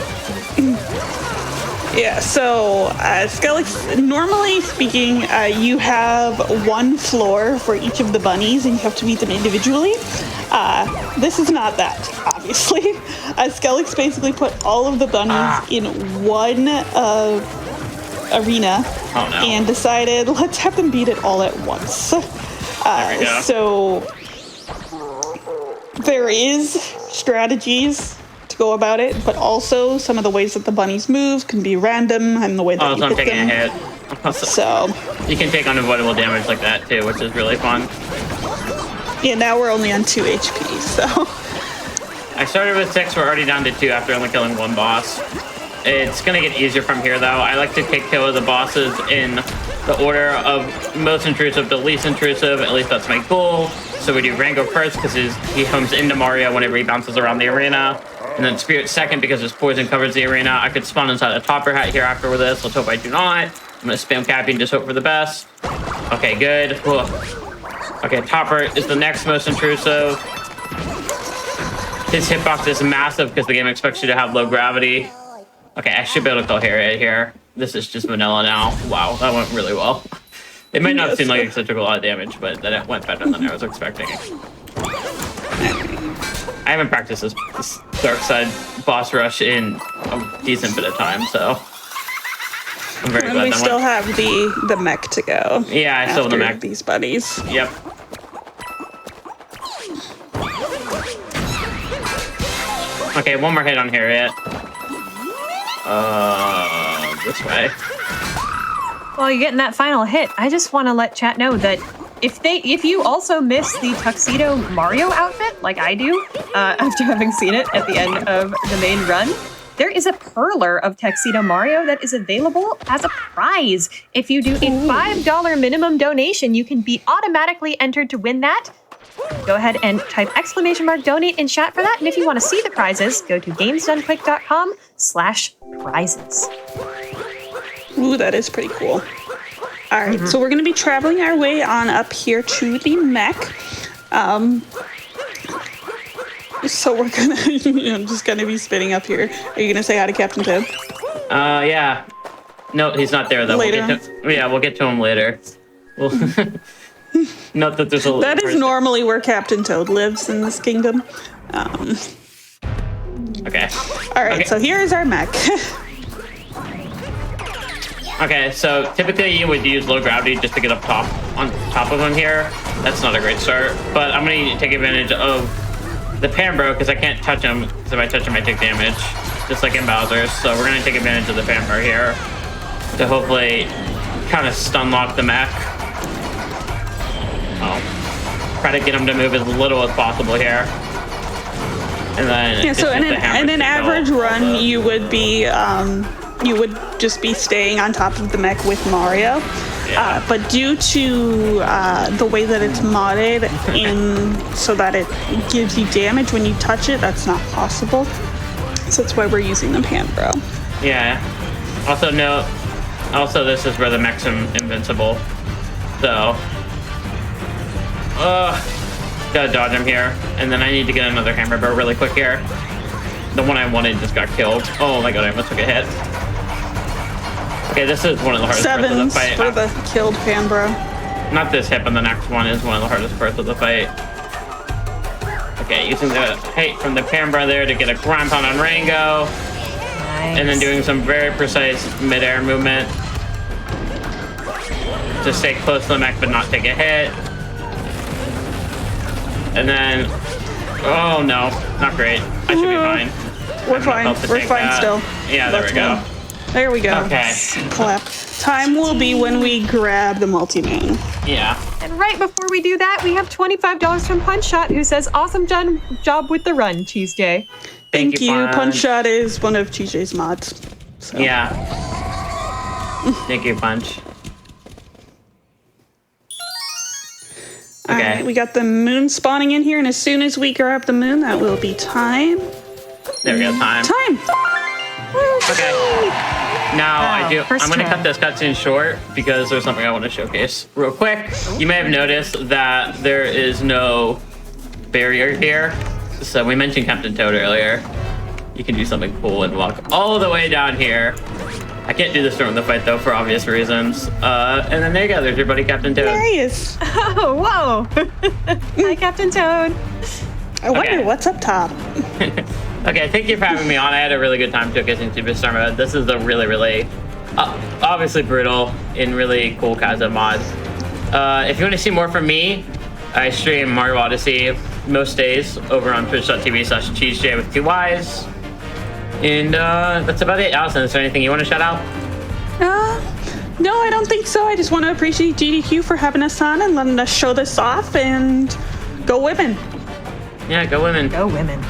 Yeah. So Skelix, normally speaking, you have one floor for each of the bunnies, and you have to beat them individually. This is not that, obviously. Skelix basically put all of the bunnies in one arena and decided, let's have them beat it all at once. So there is strategies to go about it, but also some of the ways that the bunnies move can be random and the way that you I'm hit taking them. a hit. So you can take unavoidable damage like that too, which is really fun. Yeah, now we're only on 2 HP, so. I started with 6, we're already down to 2 after only killing one boss. It's gonna get easier from here though. I like to take care of the bosses in the order of most intrusive to least intrusive, at least that's my goal. So we do Rango first because he comes into Mario whenever he bounces around the arena. And then Spirit second because his poison covers the arena. I could spawn inside a topper hat here after this. Let's hope I do not. I'm gonna spam Cappy and just hope for the best. Okay, good. Whoa. Okay, Topper is the next most intrusive. His hitbox is massive because the game expects you to have low gravity. Okay, I should be able to kill Harriet here. This is just vanilla now. Wow, that went really well. It might not seem like it took a lot of damage, but then it went better than I was expecting. I haven't practiced this Dark Side boss rush in a decent bit of time, so I'm very glad. And we still have the mech to go. Yeah, I still have the mech. These buddies. Yep. Okay, one more hit on Harriet. This way. While you're getting that final hit, I just want to let chat know that if you also miss the Tuxedo Mario outfit, like I do, after having seen it at the end of the main run, there is a perler of Tuxedo Mario that is available as a prize. If you do a $5 minimum donation, you can be automatically entered to win that. Go ahead and type _donate in chat for that. And if you want to see the prizes, go to gamesdonequick.com/prizes. Ooh, that is pretty cool. All right, so we're going to be traveling our way on up here to the mech. So we're going to, just going to be spinning up here. Are you going to say hi to Captain Toad? Yeah. No, he's not there, though. Later. We'll get to him later. We'll note that there's a... That is normally where Captain Toad lives in this kingdom. Okay. All right, so here is our mech. Okay, so typically you would use low gravity just to get on top of him here. That's not a great start, but I'm gonna take advantage of the Pambro because I can't touch him, because if I touch him I take damage, just like in Bowser's. So we're gonna take advantage of the Pambro here to hopefully kind of stun lock the mech. Try to get him to move as little as possible here. And then so in an average run, you would be you would just be staying on top of the mech with Mario. Yeah. But due to the way that it's modded so that it gives you damage when you touch it, that's not possible. So that's why we're using the Pambro. Yeah. Also this is where the mech's invincible. So gotta dodge him here. And then I need to get another hammer bow really quick here. The one I wanted just got killed. Oh my god, I almost took a hit. Okay, this is one of the hardest parts of the fight. For the killed Pambro. Not this hit, but the next one is one of the hardest parts of the fight. Okay, using the hate from the Pambro there to get a ground pound on Rango. Nice. And then doing some very precise mid-air movement. To stay close to the mech but not take a hit. And then, oh no, not great. I should be fine. We're fine. We're fine still. Yeah, there we go. There we go. Okay. Clap. Time will be when we grab the multi-moon. Yeah. And right before we do that, we have $25 from Punch Shot, who says, "Awesome job with the run, CheeseJay." Thank you. Punch Shot is one of CheeseJay's mods. So. Yeah. Thank you, Punch. All Okay. right, we got the moon spawning in here, and as soon as we grab the moon, that will be time. There we go, time. Time. Okay. Now Wow, I'm first going to try. cut this cutscene short because there's something I want to showcase real quick. You may have noticed that there is no barrier here. So we mentioned Captain Toad earlier. You can do something cool and walk all the way down here. I can't do this during the fight though for obvious reasons. And then there you go, there's your buddy Captain Toad. There he is. Oh, whoa. Hi, Captain Toad. I wonder Okay. what's up top. Okay, thank you for having me on. I had a really good time showcasing Superstar Mode. This is a really, really, obviously brutal and really cool Kaizo mod. If you want to see more from me, I stream Mario Odyssey most days over on twitch.tv/CheeseJay with 2 Ys. And that's about it. Allison, is there anything you want to shout out? No, I don't think so. I just want to appreciate GDQ for having us on and letting us show this off, and go women. Yeah, go women. Go women.